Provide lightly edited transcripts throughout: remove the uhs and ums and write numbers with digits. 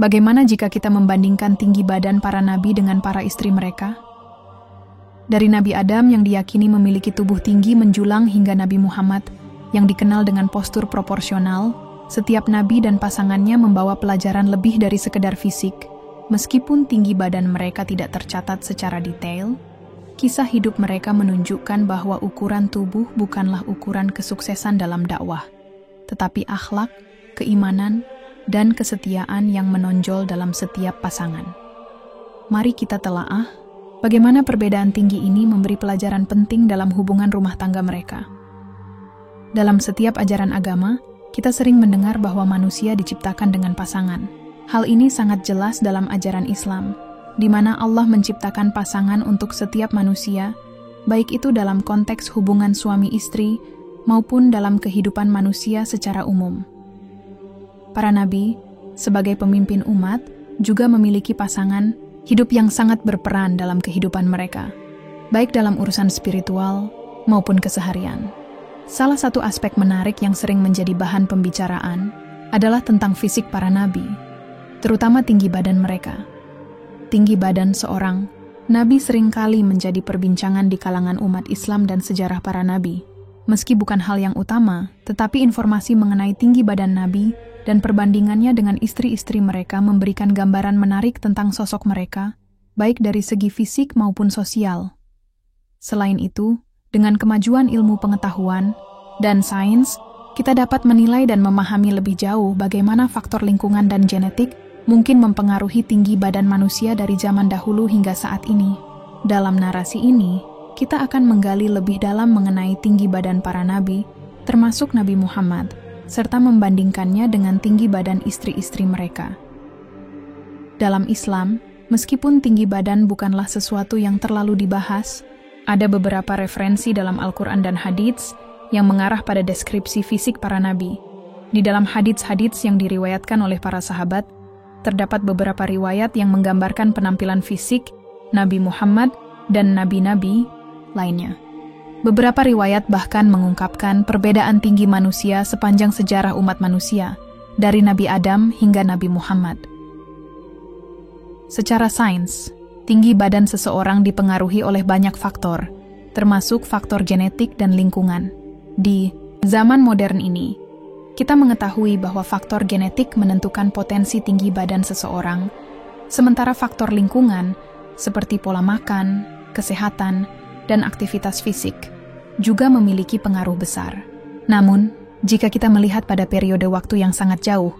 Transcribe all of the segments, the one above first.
Bagaimana jika kita membandingkan tinggi badan para nabi dengan para istri mereka? Dari Nabi Adam yang diyakini memiliki tubuh tinggi menjulang hingga Nabi Muhammad yang dikenal dengan postur proporsional, setiap nabi dan pasangannya membawa pelajaran lebih dari sekedar fisik. Meskipun tinggi badan mereka tidak tercatat secara detail, kisah hidup mereka menunjukkan bahwa ukuran tubuh bukanlah ukuran kesuksesan dalam dakwah, tetapi akhlak, keimanan, dan kesetiaan yang menonjol dalam setiap pasangan. Mari kita telaah bagaimana perbedaan tinggi ini memberi pelajaran penting dalam hubungan rumah tangga mereka. Dalam setiap ajaran agama, kita sering mendengar bahwa manusia diciptakan dengan pasangan. Hal ini sangat jelas dalam ajaran Islam, di mana Allah menciptakan pasangan untuk setiap manusia, baik itu dalam konteks hubungan suami istri maupun dalam kehidupan manusia secara umum. Para nabi, sebagai pemimpin umat, juga memiliki pasangan hidup yang sangat berperan dalam kehidupan mereka, baik dalam urusan spiritual maupun keseharian. Salah satu aspek menarik yang sering menjadi bahan pembicaraan adalah tentang fisik para nabi, terutama tinggi badan mereka. Tinggi badan seorang nabi seringkali menjadi perbincangan di kalangan umat Islam dan sejarah para nabi. Meski bukan hal yang utama, tetapi informasi mengenai tinggi badan nabi dan perbandingannya dengan istri-istri mereka memberikan gambaran menarik tentang sosok mereka, baik dari segi fisik maupun sosial. Selain itu, dengan kemajuan ilmu pengetahuan dan sains, kita dapat menilai dan memahami lebih jauh bagaimana faktor lingkungan dan genetik mungkin mempengaruhi tinggi badan manusia dari zaman dahulu hingga saat ini. Dalam narasi ini, kita akan menggali lebih dalam mengenai tinggi badan para nabi, termasuk Nabi Muhammad, serta membandingkannya dengan tinggi badan istri-istri mereka. Dalam Islam, meskipun tinggi badan bukanlah sesuatu yang terlalu dibahas, ada beberapa referensi dalam Al-Quran dan hadits yang mengarah pada deskripsi fisik para nabi. Di dalam hadits-hadits yang diriwayatkan oleh para sahabat, terdapat beberapa riwayat yang menggambarkan penampilan fisik Nabi Muhammad dan nabi-nabi lainnya. Beberapa riwayat bahkan mengungkapkan perbedaan tinggi manusia sepanjang sejarah umat manusia, dari Nabi Adam hingga Nabi Muhammad. Secara sains, tinggi badan seseorang dipengaruhi oleh banyak faktor, termasuk faktor genetik dan lingkungan. Di zaman modern ini, kita mengetahui bahwa faktor genetik menentukan potensi tinggi badan seseorang, sementara faktor lingkungan, seperti pola makan, kesehatan, dan aktivitas fisik, juga memiliki pengaruh besar. Namun, jika kita melihat pada periode waktu yang sangat jauh,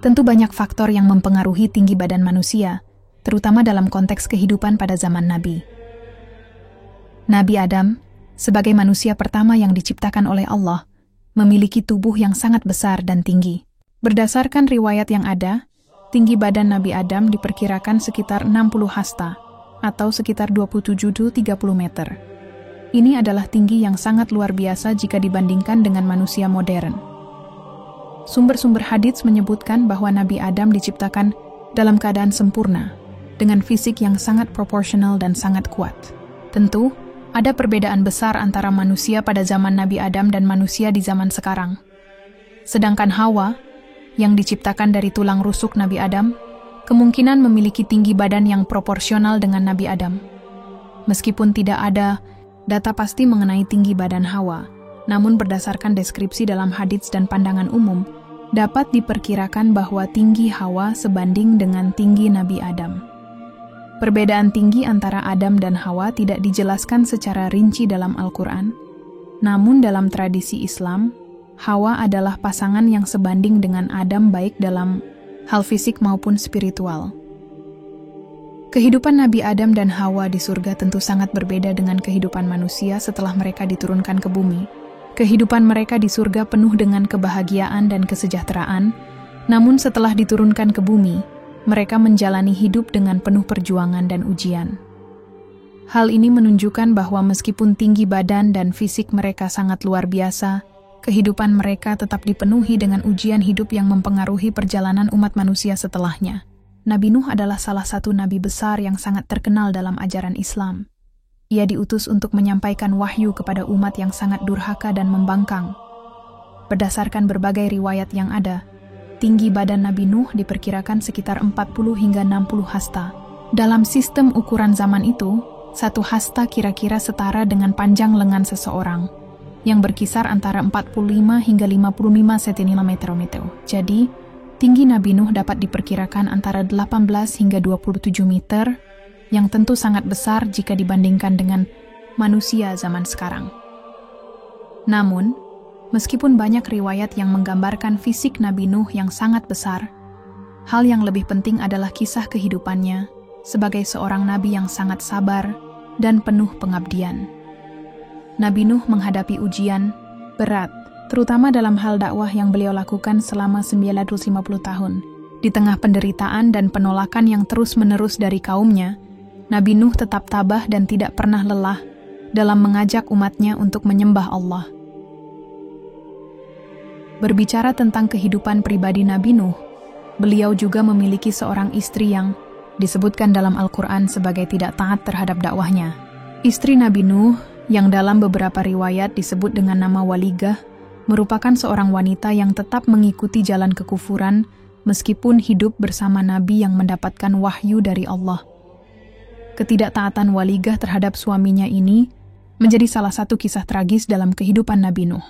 tentu banyak faktor yang mempengaruhi tinggi badan manusia, terutama dalam konteks kehidupan pada zaman Nabi. Nabi Adam, sebagai manusia pertama yang diciptakan oleh Allah, memiliki tubuh yang sangat besar dan tinggi. Berdasarkan riwayat yang ada, tinggi badan Nabi Adam diperkirakan sekitar 60 hasta, atau sekitar 27-30 meter. Ini adalah tinggi yang sangat luar biasa jika dibandingkan dengan manusia modern. Sumber-sumber hadits menyebutkan bahwa Nabi Adam diciptakan dalam keadaan sempurna, dengan fisik yang sangat proporsional dan sangat kuat. Tentu, ada perbedaan besar antara manusia pada zaman Nabi Adam dan manusia di zaman sekarang. Sedangkan Hawa, yang diciptakan dari tulang rusuk Nabi Adam, kemungkinan memiliki tinggi badan yang proporsional dengan Nabi Adam. Meskipun tidak ada data pasti mengenai tinggi badan Hawa, namun berdasarkan deskripsi dalam hadits dan pandangan umum, dapat diperkirakan bahwa tinggi Hawa sebanding dengan tinggi Nabi Adam. Perbedaan tinggi antara Adam dan Hawa tidak dijelaskan secara rinci dalam Al-Quran, namun dalam tradisi Islam, Hawa adalah pasangan yang sebanding dengan Adam baik dalam hal fisik maupun spiritual. Kehidupan Nabi Adam dan Hawa di surga tentu sangat berbeda dengan kehidupan manusia setelah mereka diturunkan ke bumi. Kehidupan mereka di surga penuh dengan kebahagiaan dan kesejahteraan, namun setelah diturunkan ke bumi, mereka menjalani hidup dengan penuh perjuangan dan ujian. Hal ini menunjukkan bahwa meskipun tinggi badan dan fisik mereka sangat luar biasa, kehidupan mereka tetap dipenuhi dengan ujian hidup yang mempengaruhi perjalanan umat manusia setelahnya. Nabi Nuh adalah salah satu nabi besar yang sangat terkenal dalam ajaran Islam. Ia diutus untuk menyampaikan wahyu kepada umat yang sangat durhaka dan membangkang. Berdasarkan berbagai riwayat yang ada, tinggi badan Nabi Nuh diperkirakan sekitar 40 hingga 60 hasta. Dalam sistem ukuran zaman itu, satu hasta kira-kira setara dengan panjang lengan seseorang, yang berkisar antara 45 hingga 55 cm. Jadi, tinggi Nabi Nuh dapat diperkirakan antara 18 hingga 27 meter, yang tentu sangat besar jika dibandingkan dengan manusia zaman sekarang. Namun, meskipun banyak riwayat yang menggambarkan fisik Nabi Nuh yang sangat besar, hal yang lebih penting adalah kisah kehidupannya sebagai seorang nabi yang sangat sabar dan penuh pengabdian. Nabi Nuh menghadapi ujian berat, terutama dalam hal dakwah yang beliau lakukan selama 950 tahun. Di tengah penderitaan dan penolakan yang terus-menerus dari kaumnya, Nabi Nuh tetap tabah dan tidak pernah lelah dalam mengajak umatnya untuk menyembah Allah. Berbicara tentang kehidupan pribadi Nabi Nuh, beliau juga memiliki seorang istri yang disebutkan dalam Al-Quran sebagai tidak taat terhadap dakwahnya. Istri Nabi Nuh, yang dalam beberapa riwayat disebut dengan nama Waligah, merupakan seorang wanita yang tetap mengikuti jalan kekufuran meskipun hidup bersama Nabi yang mendapatkan wahyu dari Allah. Ketidaktaatan Waligah terhadap suaminya ini menjadi salah satu kisah tragis dalam kehidupan Nabi Nuh.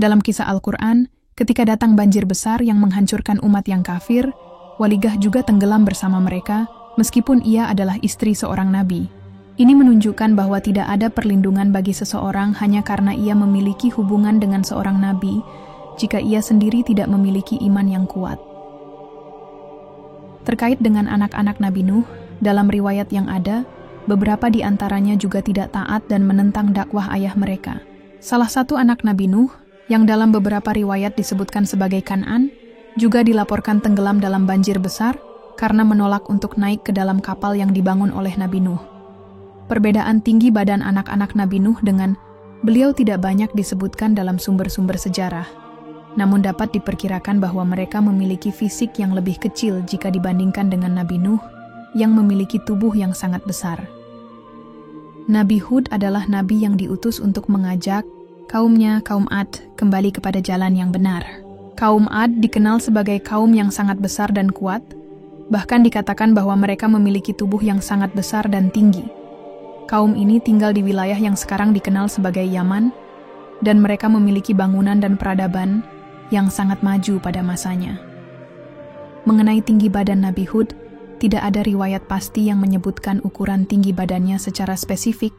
Dalam kisah Al-Quran, ketika datang banjir besar yang menghancurkan umat yang kafir, Waligah juga tenggelam bersama mereka, meskipun ia adalah istri seorang nabi. Ini menunjukkan bahwa tidak ada perlindungan bagi seseorang hanya karena ia memiliki hubungan dengan seorang nabi, jika ia sendiri tidak memiliki iman yang kuat. Terkait dengan anak-anak Nabi Nuh, dalam riwayat yang ada, beberapa di antaranya juga tidak taat dan menentang dakwah ayah mereka. Salah satu anak Nabi Nuh, yang dalam beberapa riwayat disebutkan sebagai Kan'an, juga dilaporkan tenggelam dalam banjir besar karena menolak untuk naik ke dalam kapal yang dibangun oleh Nabi Nuh. Perbedaan tinggi badan anak-anak Nabi Nuh dengan beliau tidak banyak disebutkan dalam sumber-sumber sejarah, namun dapat diperkirakan bahwa mereka memiliki fisik yang lebih kecil jika dibandingkan dengan Nabi Nuh, yang memiliki tubuh yang sangat besar. Nabi Hud adalah nabi yang diutus untuk mengajak kaumnya, kaum Ad, kembali kepada jalan yang benar. Kaum Ad dikenal sebagai kaum yang sangat besar dan kuat, bahkan dikatakan bahwa mereka memiliki tubuh yang sangat besar dan tinggi. Kaum ini tinggal di wilayah yang sekarang dikenal sebagai Yaman, dan mereka memiliki bangunan dan peradaban yang sangat maju pada masanya. Mengenai tinggi badan Nabi Hud, tidak ada riwayat pasti yang menyebutkan ukuran tinggi badannya secara spesifik,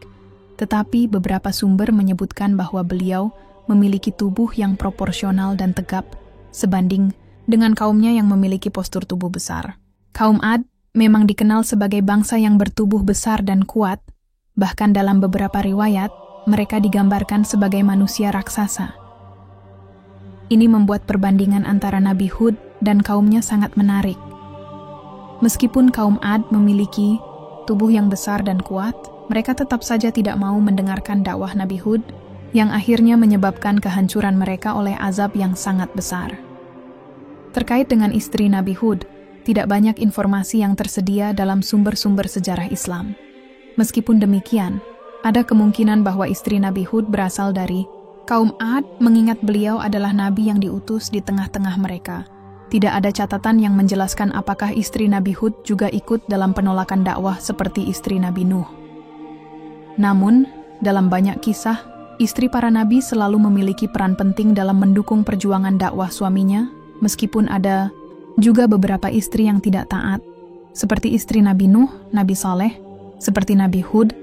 tetapi beberapa sumber menyebutkan bahwa beliau memiliki tubuh yang proporsional dan tegap sebanding dengan kaumnya yang memiliki postur tubuh besar. Kaum Ad memang dikenal sebagai bangsa yang bertubuh besar dan kuat, bahkan dalam beberapa riwayat mereka digambarkan sebagai manusia raksasa. Ini membuat perbandingan antara Nabi Hud dan kaumnya sangat menarik. Meskipun kaum Ad memiliki tubuh yang besar dan kuat, mereka tetap saja tidak mau mendengarkan dakwah Nabi Hud, yang akhirnya menyebabkan kehancuran mereka oleh azab yang sangat besar. Terkait dengan istri Nabi Hud, tidak banyak informasi yang tersedia dalam sumber-sumber sejarah Islam. Meskipun demikian, ada kemungkinan bahwa istri Nabi Hud berasal dari kaum Ad, mengingat beliau adalah nabi yang diutus di tengah-tengah mereka. Tidak ada catatan yang menjelaskan apakah istri Nabi Hud juga ikut dalam penolakan dakwah seperti istri Nabi Nuh. Namun, dalam banyak kisah, istri para nabi selalu memiliki peran penting dalam mendukung perjuangan dakwah suaminya, meskipun ada juga beberapa istri yang tidak taat, seperti istri Nabi Nuh, Nabi Saleh, seperti Nabi Hud,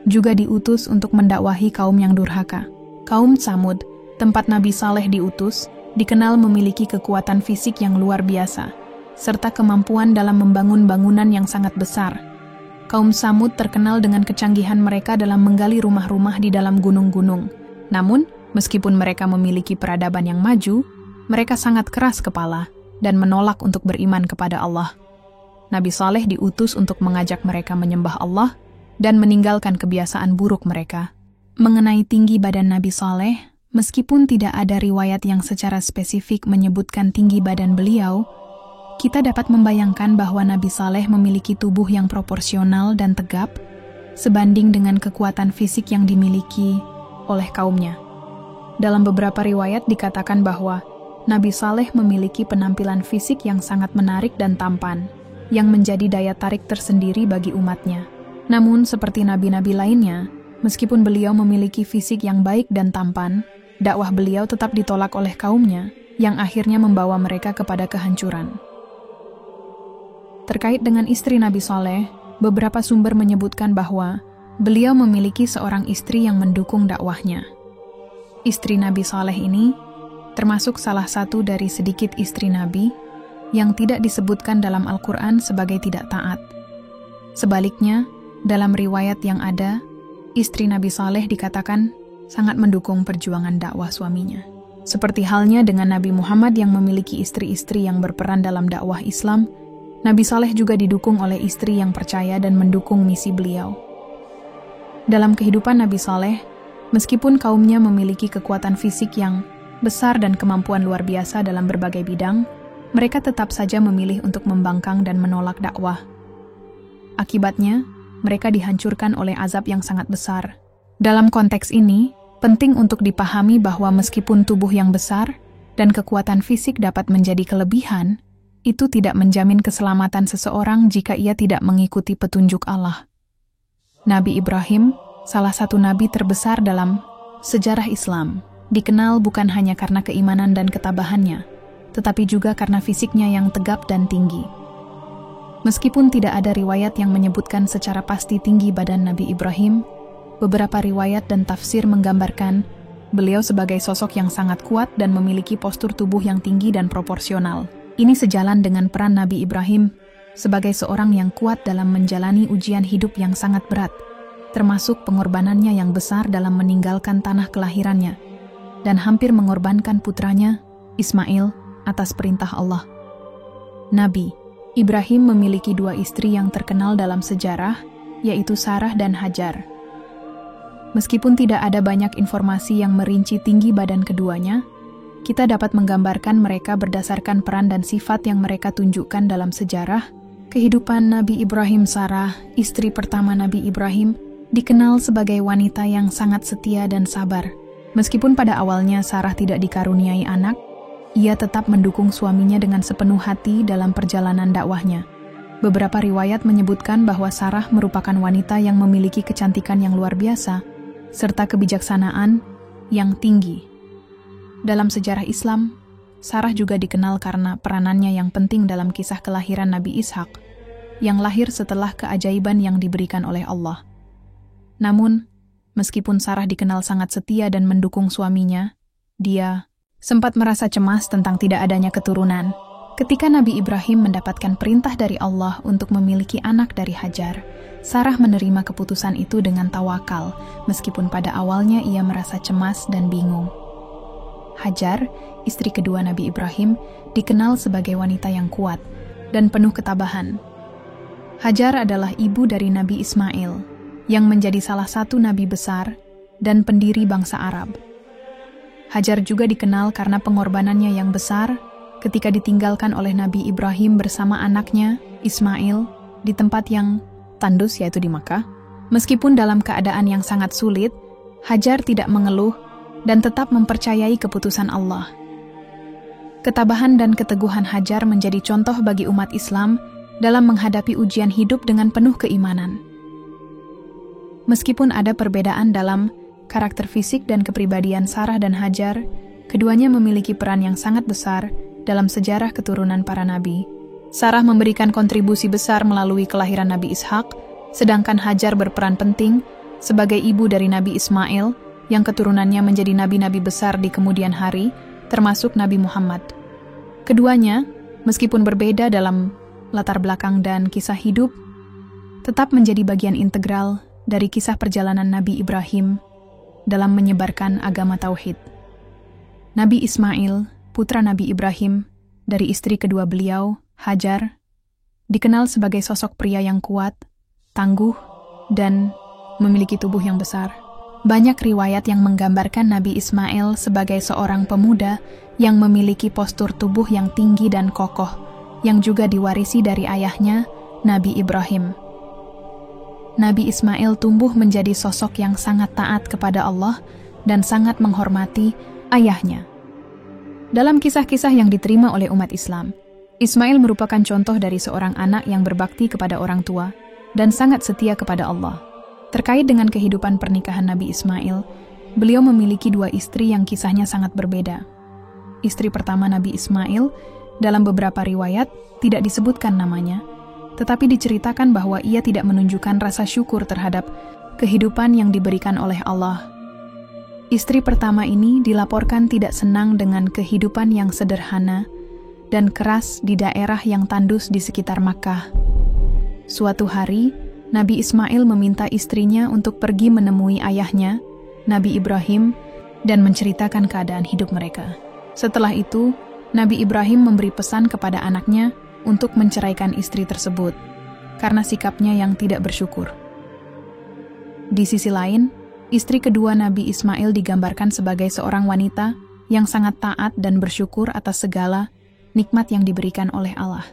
juga diutus untuk mendakwahi kaum yang durhaka. Kaum Tsamud, tempat Nabi Saleh diutus, dikenal memiliki kekuatan fisik yang luar biasa, serta kemampuan dalam membangun bangunan yang sangat besar. Kaum Tsamud terkenal dengan kecanggihan mereka dalam menggali rumah-rumah di dalam gunung-gunung. Namun, meskipun mereka memiliki peradaban yang maju, mereka sangat keras kepala dan menolak untuk beriman kepada Allah. Nabi Saleh diutus untuk mengajak mereka menyembah Allah dan meninggalkan kebiasaan buruk mereka. Mengenai tinggi badan Nabi Saleh, meskipun tidak ada riwayat yang secara spesifik menyebutkan tinggi badan beliau, kita dapat membayangkan bahwa Nabi Saleh memiliki tubuh yang proporsional dan tegap, sebanding dengan kekuatan fisik yang dimiliki oleh kaumnya. Dalam beberapa riwayat dikatakan bahwa Nabi Saleh memiliki penampilan fisik yang sangat menarik dan tampan, yang menjadi daya tarik tersendiri bagi umatnya. Namun, seperti nabi-nabi lainnya, meskipun beliau memiliki fisik yang baik dan tampan, dakwah beliau tetap ditolak oleh kaumnya, yang akhirnya membawa mereka kepada kehancuran. Terkait dengan istri Nabi Saleh, beberapa sumber menyebutkan bahwa beliau memiliki seorang istri yang mendukung dakwahnya. Istri Nabi Saleh ini termasuk salah satu dari sedikit istri Nabi yang tidak disebutkan dalam Al-Quran sebagai tidak taat. Sebaliknya, dalam riwayat yang ada, istri Nabi Saleh dikatakan sangat mendukung perjuangan dakwah suaminya. Seperti halnya dengan Nabi Muhammad yang memiliki istri-istri yang berperan dalam dakwah Islam, Nabi Saleh juga didukung oleh istri yang percaya dan mendukung misi beliau. Dalam kehidupan Nabi Saleh, meskipun kaumnya memiliki kekuatan fisik yang besar dan kemampuan luar biasa dalam berbagai bidang, mereka tetap saja memilih untuk membangkang dan menolak dakwah. Akibatnya, mereka dihancurkan oleh azab yang sangat besar. Dalam konteks ini, penting untuk dipahami bahwa meskipun tubuh yang besar dan kekuatan fisik dapat menjadi kelebihan, itu tidak menjamin keselamatan seseorang jika ia tidak mengikuti petunjuk Allah. Nabi Ibrahim, salah satu nabi terbesar dalam sejarah Islam, dikenal bukan hanya karena keimanan dan ketabahannya, tetapi juga karena fisiknya yang tegap dan tinggi. Meskipun tidak ada riwayat yang menyebutkan secara pasti tinggi badan Nabi Ibrahim, beberapa riwayat dan tafsir menggambarkan beliau sebagai sosok yang sangat kuat dan memiliki postur tubuh yang tinggi dan proporsional. Ini sejalan dengan peran Nabi Ibrahim sebagai seorang yang kuat dalam menjalani ujian hidup yang sangat berat, termasuk pengorbanannya yang besar dalam meninggalkan tanah kelahirannya, dan hampir mengorbankan putranya, Ismail, atas perintah Allah. Nabi Ibrahim memiliki dua istri yang terkenal dalam sejarah, yaitu Sarah dan Hajar. Meskipun tidak ada banyak informasi yang merinci tinggi badan keduanya, kita dapat menggambarkan mereka berdasarkan peran dan sifat yang mereka tunjukkan dalam sejarah. Kehidupan Nabi Ibrahim. Sarah, istri pertama Nabi Ibrahim, dikenal sebagai wanita yang sangat setia dan sabar. Meskipun pada awalnya Sarah tidak dikaruniai anak, ia tetap mendukung suaminya dengan sepenuh hati dalam perjalanan dakwahnya. Beberapa riwayat menyebutkan bahwa Sarah merupakan wanita yang memiliki kecantikan yang luar biasa, serta kebijaksanaan yang tinggi. Dalam sejarah Islam, Sarah juga dikenal karena peranannya yang penting dalam kisah kelahiran Nabi Ishak, yang lahir setelah keajaiban yang diberikan oleh Allah. Namun, meskipun Sarah dikenal sangat setia dan mendukung suaminya, dia sempat merasa cemas tentang tidak adanya keturunan. Ketika Nabi Ibrahim mendapatkan perintah dari Allah untuk memiliki anak dari Hajar, Sarah menerima keputusan itu dengan tawakal, meskipun pada awalnya ia merasa cemas dan bingung. Hajar, istri kedua Nabi Ibrahim, dikenal sebagai wanita yang kuat dan penuh ketabahan. Hajar adalah ibu dari Nabi Ismail, yang menjadi salah satu nabi besar dan pendiri bangsa Arab. Hajar juga dikenal karena pengorbanannya yang besar ketika ditinggalkan oleh Nabi Ibrahim bersama anaknya, Ismail, di tempat yang tandus yaitu di Makkah. Meskipun dalam keadaan yang sangat sulit, Hajar tidak mengeluh dan tetap mempercayai keputusan Allah. Ketabahan dan keteguhan Hajar menjadi contoh bagi umat Islam dalam menghadapi ujian hidup dengan penuh keimanan. Meskipun ada perbedaan dalam karakter fisik dan kepribadian Sarah dan Hajar, keduanya memiliki peran yang sangat besar dalam sejarah keturunan para nabi. Sarah memberikan kontribusi besar melalui kelahiran Nabi Ishak, sedangkan Hajar berperan penting sebagai ibu dari Nabi Ismail, yang keturunannya menjadi nabi-nabi besar di kemudian hari, termasuk Nabi Muhammad. Keduanya, meskipun berbeda dalam latar belakang dan kisah hidup, tetap menjadi bagian integral dari kisah perjalanan Nabi Ibrahim dalam menyebarkan agama Tauhid. Nabi Ismail, putra Nabi Ibrahim, dari istri kedua beliau, Hajar, dikenal sebagai sosok pria yang kuat, tangguh, dan memiliki tubuh yang besar. Banyak riwayat yang menggambarkan Nabi Ismail sebagai seorang pemuda yang memiliki postur tubuh yang tinggi dan kokoh, yang juga diwarisi dari ayahnya, Nabi Ibrahim. Nabi Ismail tumbuh menjadi sosok yang sangat taat kepada Allah dan sangat menghormati ayahnya. Dalam kisah-kisah yang diterima oleh umat Islam, Ismail merupakan contoh dari seorang anak yang berbakti kepada orang tua dan sangat setia kepada Allah. Terkait dengan kehidupan pernikahan Nabi Ismail, beliau memiliki 2 istri yang kisahnya sangat berbeda. Istri pertama Nabi Ismail, dalam beberapa riwayat, tidak disebutkan namanya, tetapi diceritakan bahwa ia tidak menunjukkan rasa syukur terhadap kehidupan yang diberikan oleh Allah. Istri pertama ini dilaporkan tidak senang dengan kehidupan yang sederhana dan keras di daerah yang tandus di sekitar Makkah. Suatu hari, Nabi Ismail meminta istrinya untuk pergi menemui ayahnya, Nabi Ibrahim, dan menceritakan keadaan hidup mereka. Setelah itu, Nabi Ibrahim memberi pesan kepada anaknya untuk menceraikan istri tersebut, karena sikapnya yang tidak bersyukur. Di sisi lain, istri kedua Nabi Ismail digambarkan sebagai seorang wanita yang sangat taat dan bersyukur atas segala nikmat yang diberikan oleh Allah.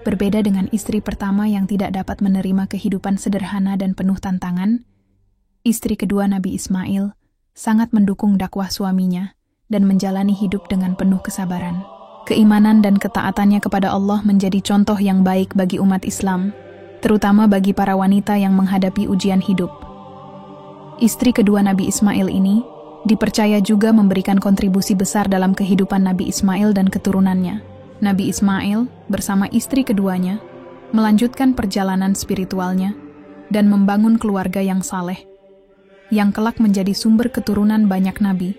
Berbeda dengan istri pertama yang tidak dapat menerima kehidupan sederhana dan penuh tantangan, istri kedua Nabi Ismail sangat mendukung dakwah suaminya dan menjalani hidup dengan penuh kesabaran. Keimanan dan ketaatannya kepada Allah menjadi contoh yang baik bagi umat Islam, terutama bagi para wanita yang menghadapi ujian hidup. Istri kedua Nabi Ismail ini dipercaya juga memberikan kontribusi besar dalam kehidupan Nabi Ismail dan keturunannya. Nabi Ismail bersama istri keduanya melanjutkan perjalanan spiritualnya dan membangun keluarga yang saleh, yang kelak menjadi sumber keturunan banyak nabi,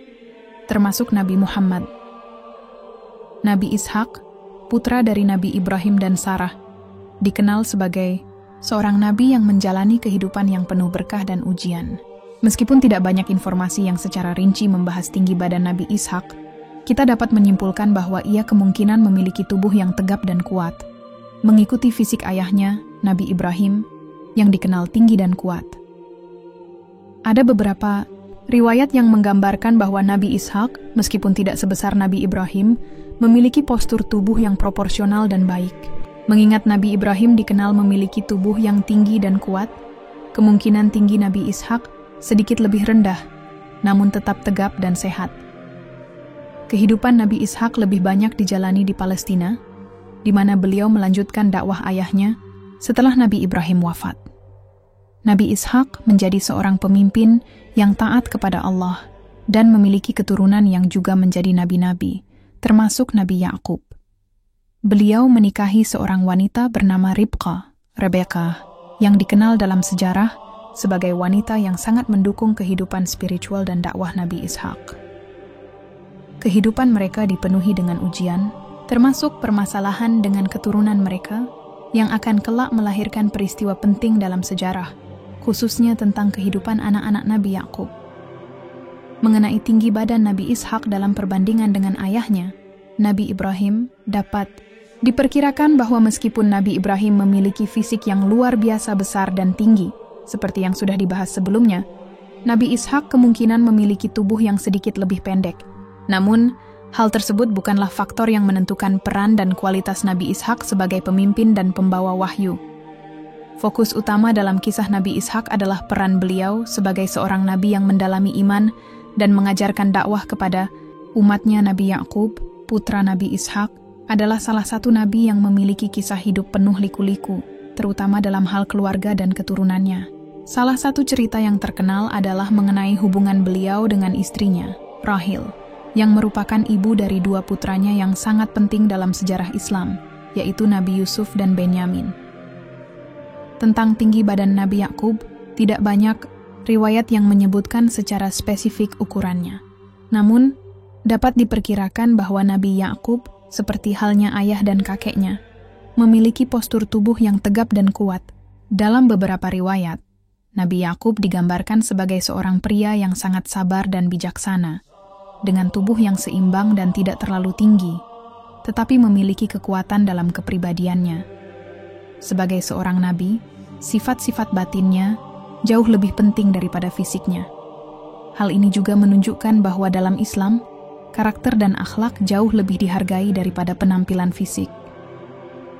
termasuk Nabi Muhammad. Nabi Ishak, putra dari Nabi Ibrahim dan Sarah, dikenal sebagai seorang nabi yang menjalani kehidupan yang penuh berkah dan ujian. Meskipun tidak banyak informasi yang secara rinci membahas tinggi badan Nabi Ishak, kita dapat menyimpulkan bahwa ia kemungkinan memiliki tubuh yang tegap dan kuat, mengikuti fisik ayahnya, Nabi Ibrahim, yang dikenal tinggi dan kuat. Ada beberapa riwayat yang menggambarkan bahwa Nabi Ishak, meskipun tidak sebesar Nabi Ibrahim, memiliki postur tubuh yang proporsional dan baik. Mengingat Nabi Ibrahim dikenal memiliki tubuh yang tinggi dan kuat, kemungkinan tinggi Nabi Ishak sedikit lebih rendah, namun tetap tegap dan sehat. Kehidupan Nabi Ishak lebih banyak dijalani di Palestina, di mana beliau melanjutkan dakwah ayahnya setelah Nabi Ibrahim wafat. Nabi Ishak menjadi seorang pemimpin yang taat kepada Allah dan memiliki keturunan yang juga menjadi nabi-nabi, termasuk Nabi Yakub. Beliau menikahi seorang wanita bernama Rebekah, yang dikenal dalam sejarah sebagai wanita yang sangat mendukung kehidupan spiritual dan dakwah Nabi Ishak. Kehidupan mereka dipenuhi dengan ujian, termasuk permasalahan dengan keturunan mereka yang akan kelak melahirkan peristiwa penting dalam sejarah, khususnya tentang kehidupan anak-anak Nabi Yakub. Mengenai tinggi badan Nabi Ishak dalam perbandingan dengan ayahnya, Nabi Ibrahim, dapat diperkirakan bahwa meskipun Nabi Ibrahim memiliki fisik yang luar biasa besar dan tinggi, seperti yang sudah dibahas sebelumnya, Nabi Ishak kemungkinan memiliki tubuh yang sedikit lebih pendek. Namun, hal tersebut bukanlah faktor yang menentukan peran dan kualitas Nabi Ishak sebagai pemimpin dan pembawa wahyu. Fokus utama dalam kisah Nabi Ishak adalah peran beliau sebagai seorang nabi yang mendalami iman dan mengajarkan dakwah kepada umatnya. Nabi Yakub, putra Nabi Ishak, adalah salah satu nabi yang memiliki kisah hidup penuh liku-liku, terutama dalam hal keluarga dan keturunannya. Salah satu cerita yang terkenal adalah mengenai hubungan beliau dengan istrinya, Rahil, yang merupakan ibu dari 2 putranya yang sangat penting dalam sejarah Islam, yaitu Nabi Yusuf dan Benyamin. Tentang tinggi badan Nabi Yakub, tidak banyak riwayat yang menyebutkan secara spesifik ukurannya. Namun, dapat diperkirakan bahwa Nabi Yakub, seperti halnya ayah dan kakeknya, memiliki postur tubuh yang tegap dan kuat. Dalam beberapa riwayat, Nabi Yakub digambarkan sebagai seorang pria yang sangat sabar dan bijaksana, dengan tubuh yang seimbang dan tidak terlalu tinggi, tetapi memiliki kekuatan dalam kepribadiannya. Sebagai seorang nabi, sifat-sifat batinnya jauh lebih penting daripada fisiknya. Hal ini juga menunjukkan bahwa dalam Islam, karakter dan akhlak jauh lebih dihargai daripada penampilan fisik.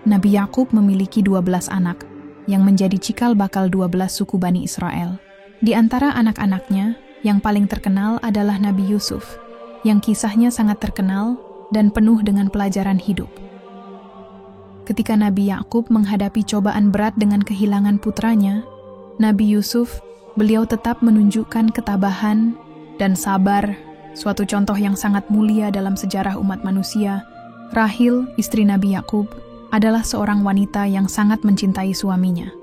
Nabi Yakub memiliki 12 anak, yang menjadi cikal bakal 12 suku Bani Israel. Di antara anak-anaknya, yang paling terkenal adalah Nabi Yusuf, yang kisahnya sangat terkenal dan penuh dengan pelajaran hidup. Ketika Nabi Yakub menghadapi cobaan berat dengan kehilangan putranya, Nabi Yusuf, beliau tetap menunjukkan ketabahan dan sabar, suatu contoh yang sangat mulia dalam sejarah umat manusia. Rahil, istri Nabi Yakub, adalah seorang wanita yang sangat mencintai suaminya.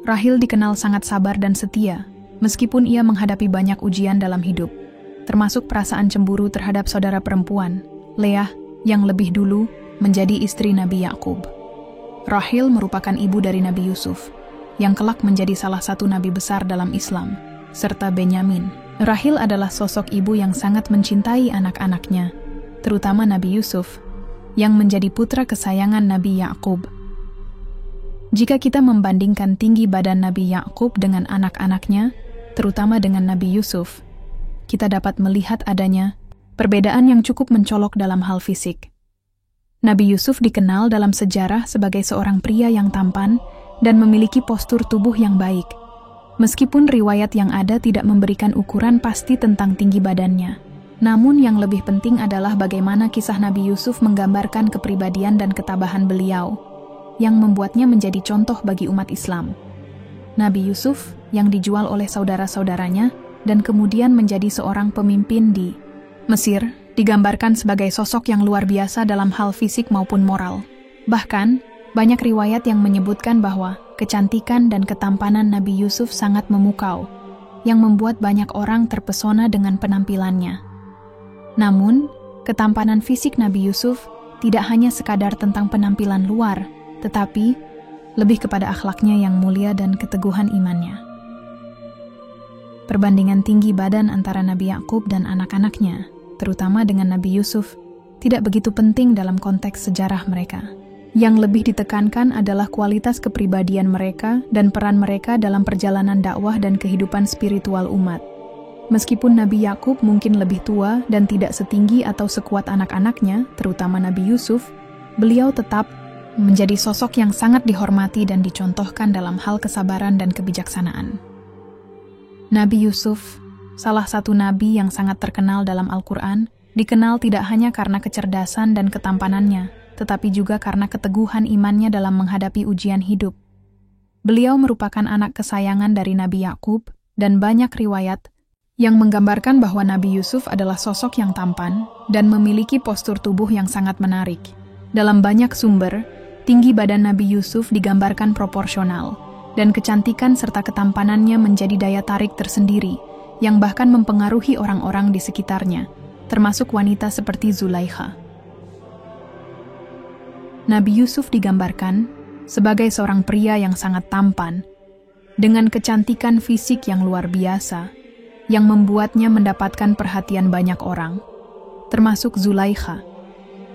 Rahil dikenal sangat sabar dan setia, meskipun ia menghadapi banyak ujian dalam hidup, termasuk perasaan cemburu terhadap saudara perempuan, Leah, yang lebih dulu menjadi istri Nabi Yakub. Rahil merupakan ibu dari Nabi Yusuf, yang kelak menjadi salah satu nabi besar dalam Islam, serta Benyamin. Rahil adalah sosok ibu yang sangat mencintai anak-anaknya, terutama Nabi Yusuf, yang menjadi putra kesayangan Nabi Yakub. Jika kita membandingkan tinggi badan Nabi Yakub dengan anak-anaknya, terutama dengan Nabi Yusuf, kita dapat melihat adanya perbedaan yang cukup mencolok dalam hal fisik. Nabi Yusuf dikenal dalam sejarah sebagai seorang pria yang tampan dan memiliki postur tubuh yang baik, meskipun riwayat yang ada tidak memberikan ukuran pasti tentang tinggi badannya. Namun yang lebih penting adalah bagaimana kisah Nabi Yusuf menggambarkan kepribadian dan ketabahan beliau, yang membuatnya menjadi contoh bagi umat Islam. Nabi Yusuf yang dijual oleh saudara-saudaranya dan kemudian menjadi seorang pemimpin di Mesir, digambarkan sebagai sosok yang luar biasa dalam hal fisik maupun moral. Bahkan, banyak riwayat yang menyebutkan bahwa kecantikan dan ketampanan Nabi Yusuf sangat memukau, yang membuat banyak orang terpesona dengan penampilannya. Namun, ketampanan fisik Nabi Yusuf tidak hanya sekadar tentang penampilan luar, tetapi lebih kepada akhlaknya yang mulia dan keteguhan imannya. Perbandingan tinggi badan antara Nabi Yakub dan anak-anaknya, terutama dengan Nabi Yusuf, tidak begitu penting dalam konteks sejarah mereka. Yang lebih ditekankan adalah kualitas kepribadian mereka dan peran mereka dalam perjalanan dakwah dan kehidupan spiritual umat. Meskipun Nabi Yakub mungkin lebih tua dan tidak setinggi atau sekuat anak-anaknya, terutama Nabi Yusuf, beliau tetap menjadi sosok yang sangat dihormati dan dicontohkan dalam hal kesabaran dan kebijaksanaan. Nabi Yusuf, salah satu nabi yang sangat terkenal dalam Al-Quran, dikenal tidak hanya karena kecerdasan dan ketampanannya, tetapi juga karena keteguhan imannya dalam menghadapi ujian hidup. Beliau merupakan anak kesayangan dari Nabi Yakub, dan banyak riwayat yang menggambarkan bahwa Nabi Yusuf adalah sosok yang tampan dan memiliki postur tubuh yang sangat menarik. Dalam banyak sumber, tinggi badan Nabi Yusuf digambarkan proporsional, dan kecantikan serta ketampanannya menjadi daya tarik tersendiri, yang bahkan mempengaruhi orang-orang di sekitarnya, termasuk wanita seperti Zulaikha. Nabi Yusuf digambarkan sebagai seorang pria yang sangat tampan, dengan kecantikan fisik yang luar biasa, yang membuatnya mendapatkan perhatian banyak orang, termasuk Zulaikha,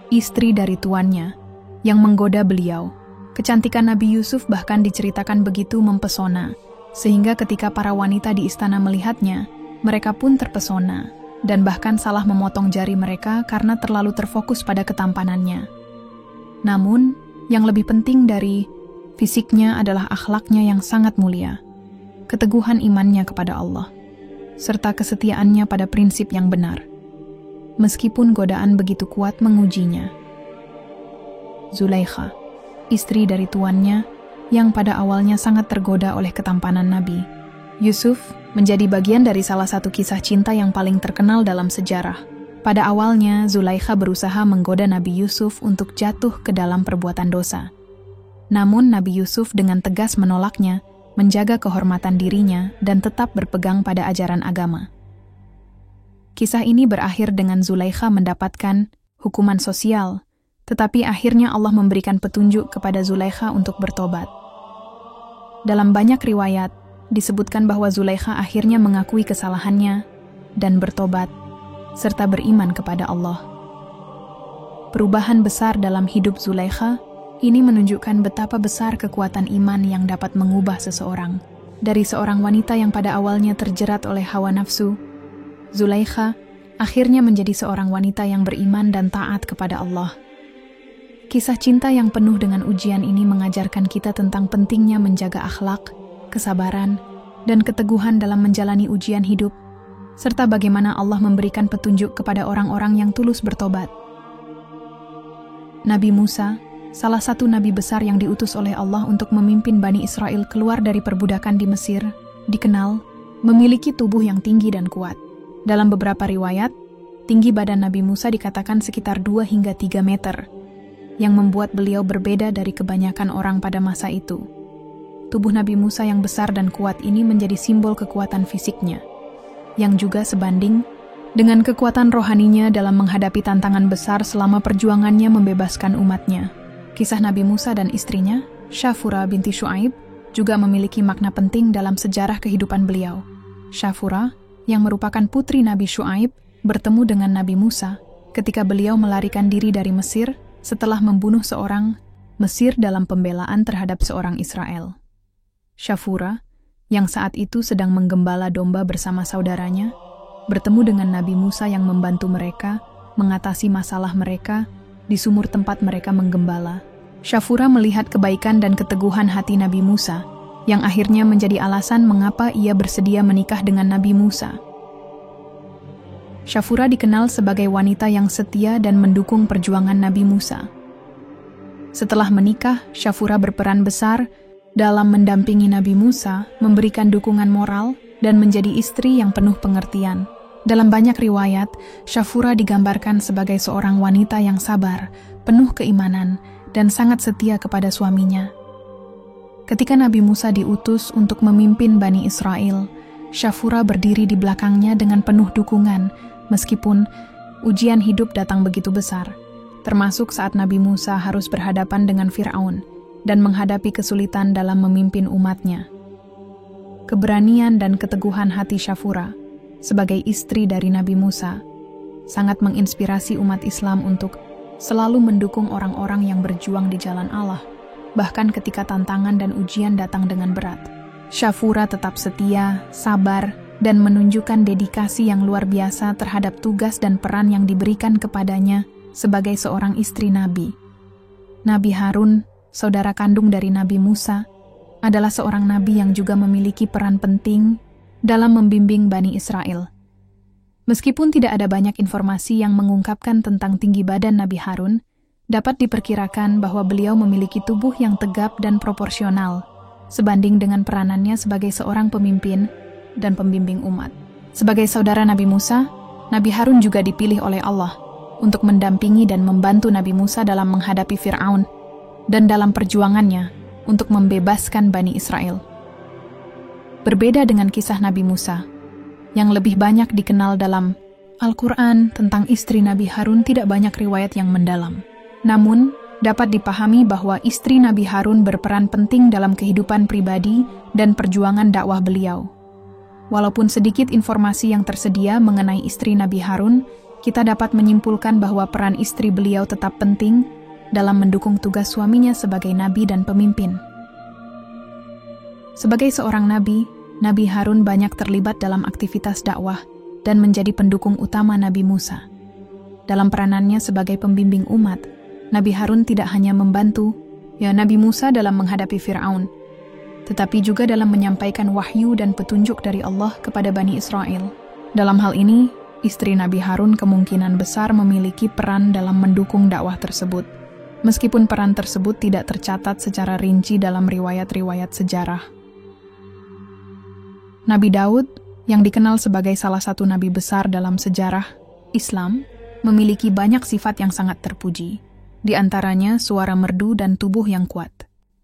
istri dari tuannya, yang menggoda beliau. Kecantikan Nabi Yusuf bahkan diceritakan begitu mempesona, sehingga ketika para wanita di istana melihatnya, mereka pun terpesona, dan bahkan salah memotong jari mereka karena terlalu terfokus pada ketampanannya. Namun, yang lebih penting dari fisiknya adalah akhlaknya yang sangat mulia, keteguhan imannya kepada Allah, serta kesetiaannya pada prinsip yang benar, meskipun godaan begitu kuat mengujinya. Zulaikha, istri dari tuannya, yang pada awalnya sangat tergoda oleh ketampanan Nabi Yusuf, menjadi bagian dari salah satu kisah cinta yang paling terkenal dalam sejarah. Pada awalnya, Zulaikha berusaha menggoda Nabi Yusuf untuk jatuh ke dalam perbuatan dosa. Namun Nabi Yusuf dengan tegas menolaknya, menjaga kehormatan dirinya, dan tetap berpegang pada ajaran agama. Kisah ini berakhir dengan Zulaikha mendapatkan hukuman sosial, tetapi akhirnya Allah memberikan petunjuk kepada Zulaikha untuk bertobat. Dalam banyak riwayat, disebutkan bahwa Zulaikha akhirnya mengakui kesalahannya dan bertobat, serta beriman kepada Allah. Perubahan besar dalam hidup Zulaikha ini menunjukkan betapa besar kekuatan iman yang dapat mengubah seseorang. Dari seorang wanita yang pada awalnya terjerat oleh hawa nafsu, Zulaikha akhirnya menjadi seorang wanita yang beriman dan taat kepada Allah. Kisah cinta yang penuh dengan ujian ini mengajarkan kita tentang pentingnya menjaga akhlak, kesabaran, dan keteguhan dalam menjalani ujian hidup, serta bagaimana Allah memberikan petunjuk kepada orang-orang yang tulus bertobat. Nabi Musa, salah satu nabi besar yang diutus oleh Allah untuk memimpin Bani Israel keluar dari perbudakan di Mesir, dikenal memiliki tubuh yang tinggi dan kuat. Dalam beberapa riwayat, tinggi badan Nabi Musa dikatakan sekitar 2 hingga 3 meter, yang membuat beliau berbeda dari kebanyakan orang pada masa itu. Tubuh Nabi Musa yang besar dan kuat ini menjadi simbol kekuatan fisiknya, yang juga sebanding dengan kekuatan rohaninya dalam menghadapi tantangan besar selama perjuangannya membebaskan umatnya. Kisah Nabi Musa dan istrinya, Shafura binti Syuaib, juga memiliki makna penting dalam sejarah kehidupan beliau. Shafura, yang merupakan putri Nabi Syuaib, bertemu dengan Nabi Musa ketika beliau melarikan diri dari Mesir setelah membunuh seorang Mesir dalam pembelaan terhadap seorang Israel. Shafura, yang saat itu sedang menggembala domba bersama saudaranya, bertemu dengan Nabi Musa yang membantu mereka mengatasi masalah mereka di sumur tempat mereka menggembala. Shafura melihat kebaikan dan keteguhan hati Nabi Musa, yang akhirnya menjadi alasan mengapa ia bersedia menikah dengan Nabi Musa. Shafura dikenal sebagai wanita yang setia dan mendukung perjuangan Nabi Musa. Setelah menikah, Shafura berperan besar dalam mendampingi Nabi Musa, memberikan dukungan moral, dan menjadi istri yang penuh pengertian. Dalam banyak riwayat, Shafura digambarkan sebagai seorang wanita yang sabar, penuh keimanan, dan sangat setia kepada suaminya. Ketika Nabi Musa diutus untuk memimpin Bani Israel, Shafura berdiri di belakangnya dengan penuh dukungan, meskipun ujian hidup datang begitu besar, termasuk saat Nabi Musa harus berhadapan dengan Fir'aun dan menghadapi kesulitan dalam memimpin umatnya. Keberanian dan keteguhan hati Shafura sebagai istri dari Nabi Musa sangat menginspirasi umat Islam untuk selalu mendukung orang-orang yang berjuang di jalan Allah, bahkan ketika tantangan dan ujian datang dengan berat. Shafura tetap setia, sabar, dan menunjukkan dedikasi yang luar biasa terhadap tugas dan peran yang diberikan kepadanya sebagai seorang istri Nabi. Nabi Harun, saudara kandung dari Nabi Musa, adalah seorang nabi yang juga memiliki peran penting dalam membimbing Bani Israel. Meskipun tidak ada banyak informasi yang mengungkapkan tentang tinggi badan Nabi Harun, dapat diperkirakan bahwa beliau memiliki tubuh yang tegap dan proporsional, sebanding dengan peranannya sebagai seorang pemimpin dan pembimbing umat. Sebagai saudara Nabi Musa, Nabi Harun juga dipilih oleh Allah untuk mendampingi dan membantu Nabi Musa dalam menghadapi Fir'aun dan dalam perjuangannya untuk membebaskan Bani Israel. Berbeda dengan kisah Nabi Musa, yang lebih banyak dikenal dalam Al-Quran, tentang istri Nabi Harun tidak banyak riwayat yang mendalam. Namun, dapat dipahami bahwa istri Nabi Harun berperan penting dalam kehidupan pribadi dan perjuangan dakwah beliau. Walaupun sedikit informasi yang tersedia mengenai istri Nabi Harun, kita dapat menyimpulkan bahwa peran istri beliau tetap penting dalam mendukung tugas suaminya sebagai nabi dan pemimpin. Sebagai seorang nabi, Nabi Harun banyak terlibat dalam aktivitas dakwah dan menjadi pendukung utama Nabi Musa. Dalam peranannya sebagai pembimbing umat, Nabi Harun tidak hanya membantu Nabi Musa dalam menghadapi Fir'aun, tetapi juga dalam menyampaikan wahyu dan petunjuk dari Allah kepada Bani Israel. Dalam hal ini, istri Nabi Harun kemungkinan besar memiliki peran dalam mendukung dakwah tersebut, meskipun peran tersebut tidak tercatat secara rinci dalam riwayat-riwayat sejarah. Nabi Daud, yang dikenal sebagai salah satu nabi besar dalam sejarah Islam, memiliki banyak sifat yang sangat terpuji, di antaranya suara merdu dan tubuh yang kuat.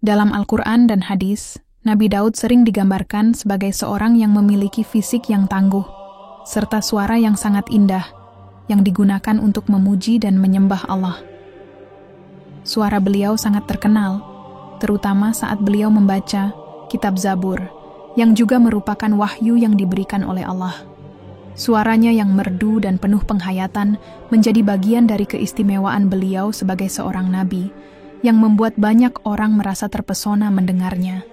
Dalam Al-Quran dan hadis, Nabi Daud sering digambarkan sebagai seorang yang memiliki fisik yang tangguh, serta suara yang sangat indah, yang digunakan untuk memuji dan menyembah Allah. Suara beliau sangat terkenal, terutama saat beliau membaca kitab Zabur, yang juga merupakan wahyu yang diberikan oleh Allah. Suaranya yang merdu dan penuh penghayatan menjadi bagian dari keistimewaan beliau sebagai seorang nabi, yang membuat banyak orang merasa terpesona mendengarnya.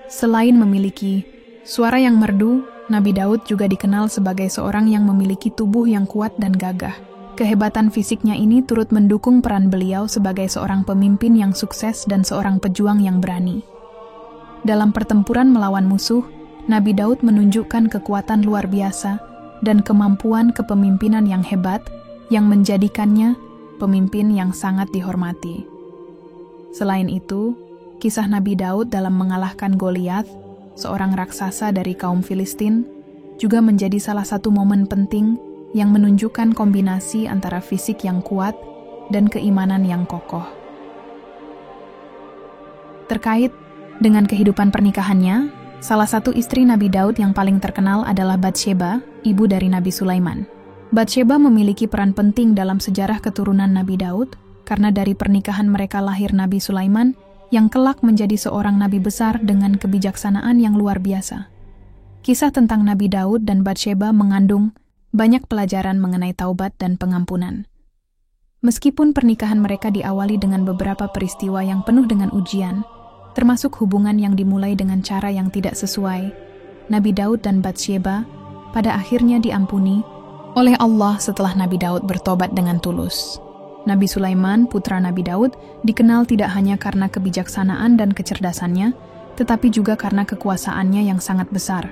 Selain memiliki suara yang merdu, Nabi Daud juga dikenal sebagai seorang yang memiliki tubuh yang kuat dan gagah. Kehebatan fisiknya ini turut mendukung peran beliau sebagai seorang pemimpin yang sukses dan seorang pejuang yang berani. Dalam pertempuran melawan musuh, Nabi Daud menunjukkan kekuatan luar biasa dan kemampuan kepemimpinan yang hebat yang menjadikannya pemimpin yang sangat dihormati. Selain itu, kisah Nabi Daud dalam mengalahkan Goliat, seorang raksasa dari kaum Filistin, juga menjadi salah satu momen penting yang menunjukkan kombinasi antara fisik yang kuat dan keimanan yang kokoh. Terkait dengan kehidupan pernikahannya, salah satu istri Nabi Daud yang paling terkenal adalah Batsheba, ibu dari Nabi Sulaiman. Batsheba memiliki peran penting dalam sejarah keturunan Nabi Daud, karena dari pernikahan mereka lahir Nabi Sulaiman, yang kelak menjadi seorang nabi besar dengan kebijaksanaan yang luar biasa. Kisah tentang Nabi Daud dan Batsheba mengandung banyak pelajaran mengenai taubat dan pengampunan. Meskipun pernikahan mereka diawali dengan beberapa peristiwa yang penuh dengan ujian, termasuk hubungan yang dimulai dengan cara yang tidak sesuai, Nabi Daud dan Batsheba pada akhirnya diampuni oleh Allah setelah Nabi Daud bertobat dengan tulus. Nabi Sulaiman, putra Nabi Daud, dikenal tidak hanya karena kebijaksanaan dan kecerdasannya, tetapi juga karena kekuasaannya yang sangat besar.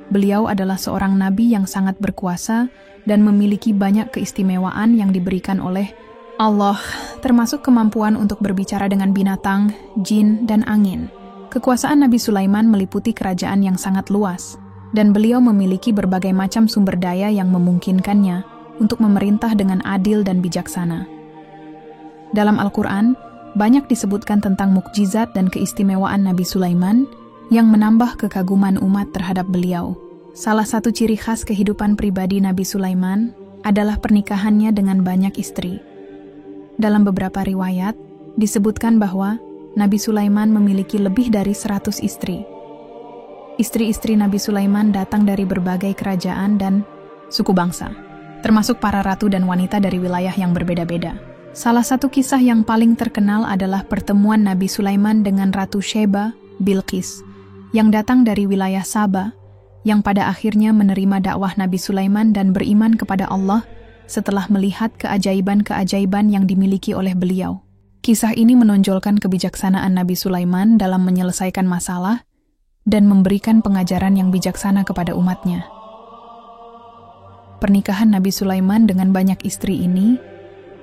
Beliau adalah seorang nabi yang sangat berkuasa dan memiliki banyak keistimewaan yang diberikan oleh Allah, termasuk kemampuan untuk berbicara dengan binatang, jin, dan angin. Kekuasaan Nabi Sulaiman meliputi kerajaan yang sangat luas, dan beliau memiliki berbagai macam sumber daya yang memungkinkannya untuk memerintah dengan adil dan bijaksana. Dalam Al-Quran, banyak disebutkan tentang mukjizat dan keistimewaan Nabi Sulaiman yang menambah kekaguman umat terhadap beliau. Salah satu ciri khas kehidupan pribadi Nabi Sulaiman adalah pernikahannya dengan banyak istri. Dalam beberapa riwayat, disebutkan bahwa Nabi Sulaiman memiliki lebih dari 100 istri. Istri-istri Nabi Sulaiman datang dari berbagai kerajaan dan suku bangsa, termasuk para ratu dan wanita dari wilayah yang berbeda-beda. Salah satu kisah yang paling terkenal adalah pertemuan Nabi Sulaiman dengan Ratu Sheba, Bilqis, yang datang dari wilayah Saba, yang pada akhirnya menerima dakwah Nabi Sulaiman dan beriman kepada Allah setelah melihat keajaiban-keajaiban yang dimiliki oleh beliau. Kisah ini menonjolkan kebijaksanaan Nabi Sulaiman dalam menyelesaikan masalah dan memberikan pengajaran yang bijaksana kepada umatnya. Pernikahan Nabi Sulaiman dengan banyak istri ini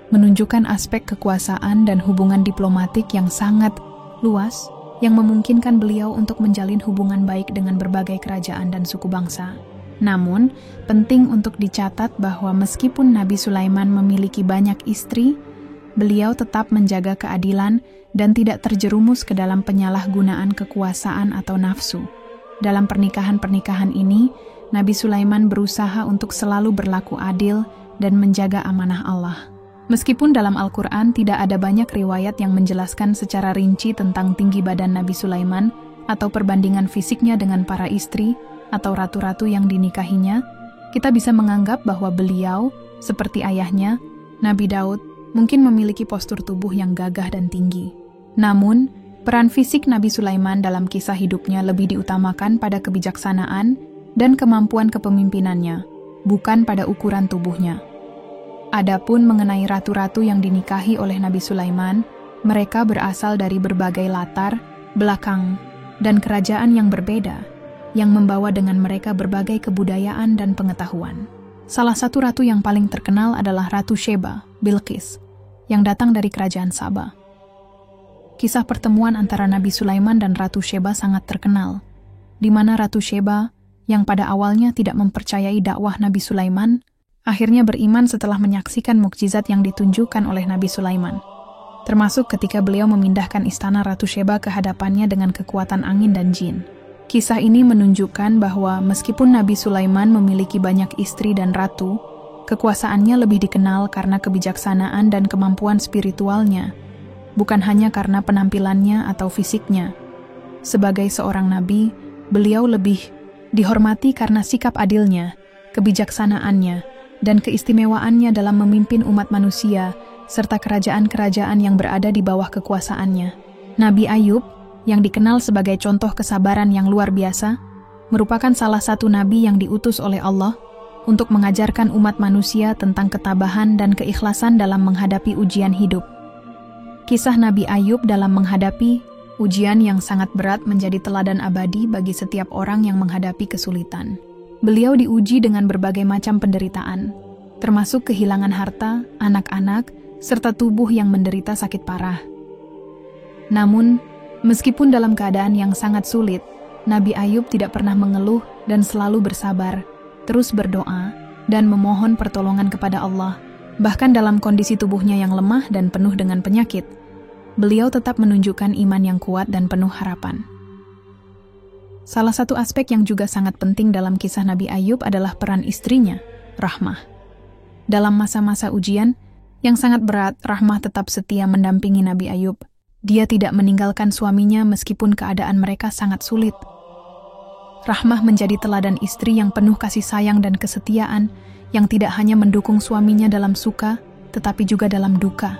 menunjukkan aspek kekuasaan dan hubungan diplomatik yang sangat luas yang memungkinkan beliau untuk menjalin hubungan baik dengan berbagai kerajaan dan suku bangsa. Namun, penting untuk dicatat bahwa meskipun Nabi Sulaiman memiliki banyak istri, beliau tetap menjaga keadilan dan tidak terjerumus ke dalam penyalahgunaan kekuasaan atau nafsu. Dalam pernikahan-pernikahan ini, Nabi Sulaiman berusaha untuk selalu berlaku adil dan menjaga amanah Allah. Meskipun dalam Al-Quran tidak ada banyak riwayat yang menjelaskan secara rinci tentang tinggi badan Nabi Sulaiman atau perbandingan fisiknya dengan para istri atau ratu-ratu yang dinikahinya, kita bisa menganggap bahwa beliau, seperti ayahnya, Nabi Daud, mungkin memiliki postur tubuh yang gagah dan tinggi. Namun, peran fisik Nabi Sulaiman dalam kisah hidupnya lebih diutamakan pada kebijaksanaan dan kemampuan kepemimpinannya, bukan pada ukuran tubuhnya. Adapun mengenai ratu-ratu yang dinikahi oleh Nabi Sulaiman, mereka berasal dari berbagai latar, belakang, dan kerajaan yang berbeda, yang membawa dengan mereka berbagai kebudayaan dan pengetahuan. Salah satu ratu yang paling terkenal adalah Ratu Sheba, Bilqis, yang datang dari kerajaan Saba. Kisah pertemuan antara Nabi Sulaiman dan Ratu Sheba sangat terkenal, di mana Ratu Sheba, yang pada awalnya tidak mempercayai dakwah Nabi Sulaiman, akhirnya beriman setelah menyaksikan mukjizat yang ditunjukkan oleh Nabi Sulaiman, termasuk ketika beliau memindahkan istana Ratu Sheba ke hadapannya dengan kekuatan angin dan jin. Kisah ini menunjukkan bahwa meskipun Nabi Sulaiman memiliki banyak istri dan ratu, kekuasaannya lebih dikenal karena kebijaksanaan dan kemampuan spiritualnya, bukan hanya karena penampilannya atau fisiknya. Sebagai seorang nabi, beliau lebih dihormati karena sikap adilnya, kebijaksanaannya, dan keistimewaannya dalam memimpin umat manusia, serta kerajaan-kerajaan yang berada di bawah kekuasaannya. Nabi Ayub, yang dikenal sebagai contoh kesabaran yang luar biasa, merupakan salah satu nabi yang diutus oleh Allah untuk mengajarkan umat manusia tentang ketabahan dan keikhlasan dalam menghadapi ujian hidup. Kisah Nabi Ayub dalam menghadapi ujian yang sangat berat menjadi teladan abadi bagi setiap orang yang menghadapi kesulitan. Beliau diuji dengan berbagai macam penderitaan, termasuk kehilangan harta, anak-anak, serta tubuh yang menderita sakit parah. Namun, meskipun dalam keadaan yang sangat sulit, Nabi Ayub tidak pernah mengeluh dan selalu bersabar, terus berdoa, dan memohon pertolongan kepada Allah. Bahkan dalam kondisi tubuhnya yang lemah dan penuh dengan penyakit, beliau tetap menunjukkan iman yang kuat dan penuh harapan. Salah satu aspek yang juga sangat penting dalam kisah Nabi Ayub adalah peran istrinya, Rahmah. Dalam masa-masa ujian yang sangat berat, Rahmah tetap setia mendampingi Nabi Ayub. Dia tidak meninggalkan suaminya meskipun keadaan mereka sangat sulit. Rahmah menjadi teladan istri yang penuh kasih sayang dan kesetiaan, yang tidak hanya mendukung suaminya dalam suka, tetapi juga dalam duka.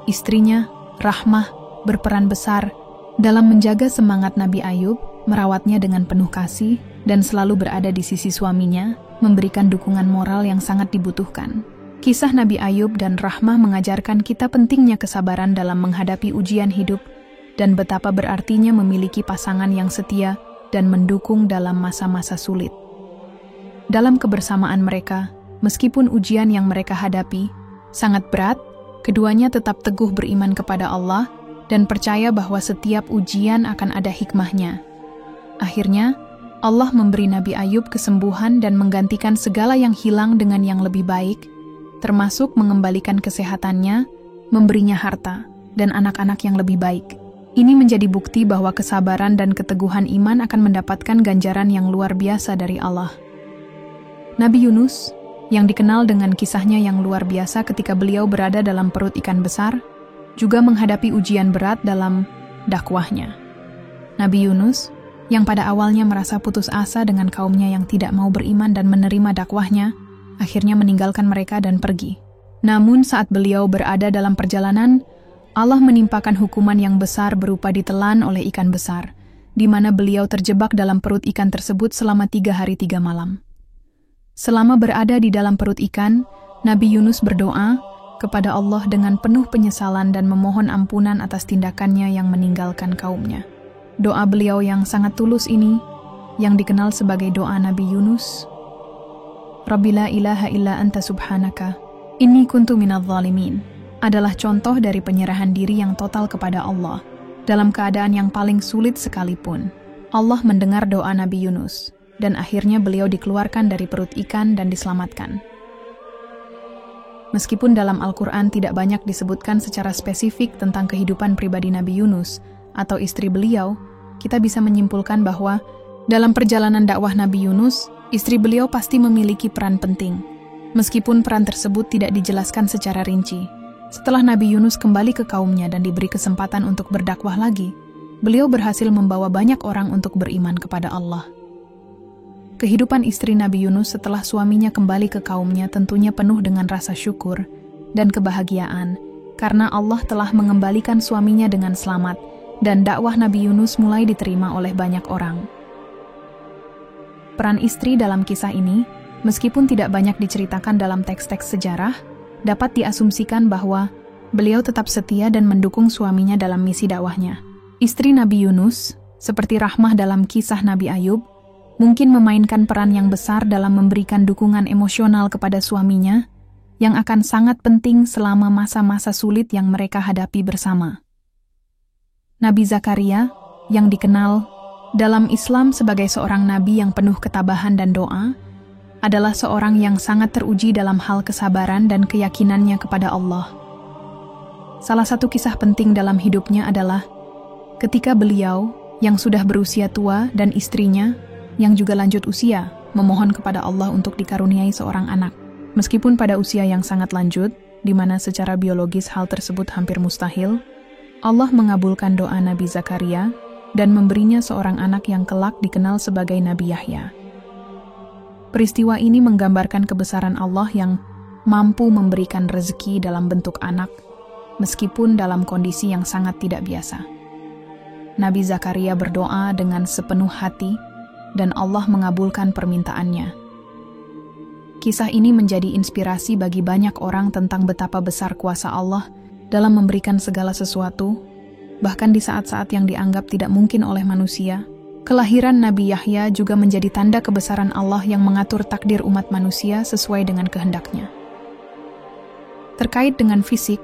Istrinya, Rahmah, berperan besar dalam menjaga semangat Nabi Ayub, merawatnya dengan penuh kasih, dan selalu berada di sisi suaminya, memberikan dukungan moral yang sangat dibutuhkan. Kisah Nabi Ayub dan Rahmah mengajarkan kita pentingnya kesabaran dalam menghadapi ujian hidup, dan betapa berartinya memiliki pasangan yang setia dan mendukung dalam masa-masa sulit. Dalam kebersamaan mereka, meskipun ujian yang mereka hadapi sangat berat, keduanya tetap teguh beriman kepada Allah dan percaya bahwa setiap ujian akan ada hikmahnya. Akhirnya, Allah memberi Nabi Ayub kesembuhan dan menggantikan segala yang hilang dengan yang lebih baik, termasuk mengembalikan kesehatannya, memberinya harta, dan anak-anak yang lebih baik. Ini menjadi bukti bahwa kesabaran dan keteguhan iman akan mendapatkan ganjaran yang luar biasa dari Allah. Nabi Yunus, yang dikenal dengan kisahnya yang luar biasa ketika beliau berada dalam perut ikan besar, juga menghadapi ujian berat dalam dakwahnya. Nabi Yunus, yang pada awalnya merasa putus asa dengan kaumnya yang tidak mau beriman dan menerima dakwahnya, akhirnya meninggalkan mereka dan pergi. Namun saat beliau berada dalam perjalanan, Allah menimpakan hukuman yang besar berupa ditelan oleh ikan besar, di mana beliau terjebak dalam perut ikan tersebut selama 3 hari 3 malam. Selama berada di dalam perut ikan, Nabi Yunus berdoa kepada Allah dengan penuh penyesalan dan memohon ampunan atas tindakannya yang meninggalkan kaumnya. Doa beliau yang sangat tulus ini, yang dikenal sebagai doa Nabi Yunus, Rabbi la ilaha illa anta subhanaka, inni kuntu minadh dhalimin, adalah contoh dari penyerahan diri yang total kepada Allah. Dalam keadaan yang paling sulit sekalipun, Allah mendengar doa Nabi Yunus, dan akhirnya beliau dikeluarkan dari perut ikan dan diselamatkan. Meskipun dalam Al-Quran tidak banyak disebutkan secara spesifik tentang kehidupan pribadi Nabi Yunus atau istri beliau, kita bisa menyimpulkan bahwa dalam perjalanan dakwah Nabi Yunus, istri beliau pasti memiliki peran penting, meskipun peran tersebut tidak dijelaskan secara rinci. Setelah Nabi Yunus kembali ke kaumnya dan diberi kesempatan untuk berdakwah lagi, beliau berhasil membawa banyak orang untuk beriman kepada Allah. Kehidupan istri Nabi Yunus setelah suaminya kembali ke kaumnya tentunya penuh dengan rasa syukur dan kebahagiaan, karena Allah telah mengembalikan suaminya dengan selamat, dan dakwah Nabi Yunus mulai diterima oleh banyak orang. Peran istri dalam kisah ini, meskipun tidak banyak diceritakan dalam teks-teks sejarah, dapat diasumsikan bahwa beliau tetap setia dan mendukung suaminya dalam misi dakwahnya. Istri Nabi Yunus, seperti Rahmah dalam kisah Nabi Ayub, mungkin memainkan peran yang besar dalam memberikan dukungan emosional kepada suaminya, yang akan sangat penting selama masa-masa sulit yang mereka hadapi bersama. Nabi Zakaria, yang dikenal dalam Islam sebagai seorang nabi yang penuh ketabahan dan doa, adalah seorang yang sangat teruji dalam hal kesabaran dan keyakinannya kepada Allah. Salah satu kisah penting dalam hidupnya adalah ketika beliau, yang sudah berusia tua, dan istrinya, yang juga lanjut usia, memohon kepada Allah untuk dikaruniai seorang anak. Meskipun pada usia yang sangat lanjut, di mana secara biologis hal tersebut hampir mustahil, Allah mengabulkan doa Nabi Zakaria dan memberinya seorang anak yang kelak dikenal sebagai Nabi Yahya. Peristiwa ini menggambarkan kebesaran Allah yang mampu memberikan rezeki dalam bentuk anak, meskipun dalam kondisi yang sangat tidak biasa. Nabi Zakaria berdoa dengan sepenuh hati, dan Allah mengabulkan permintaannya. Kisah ini menjadi inspirasi bagi banyak orang tentang betapa besar kuasa Allah dalam memberikan segala sesuatu, bahkan di saat-saat yang dianggap tidak mungkin oleh manusia. Kelahiran Nabi Yahya juga menjadi tanda kebesaran Allah yang mengatur takdir umat manusia sesuai dengan kehendaknya. Terkait dengan fisik,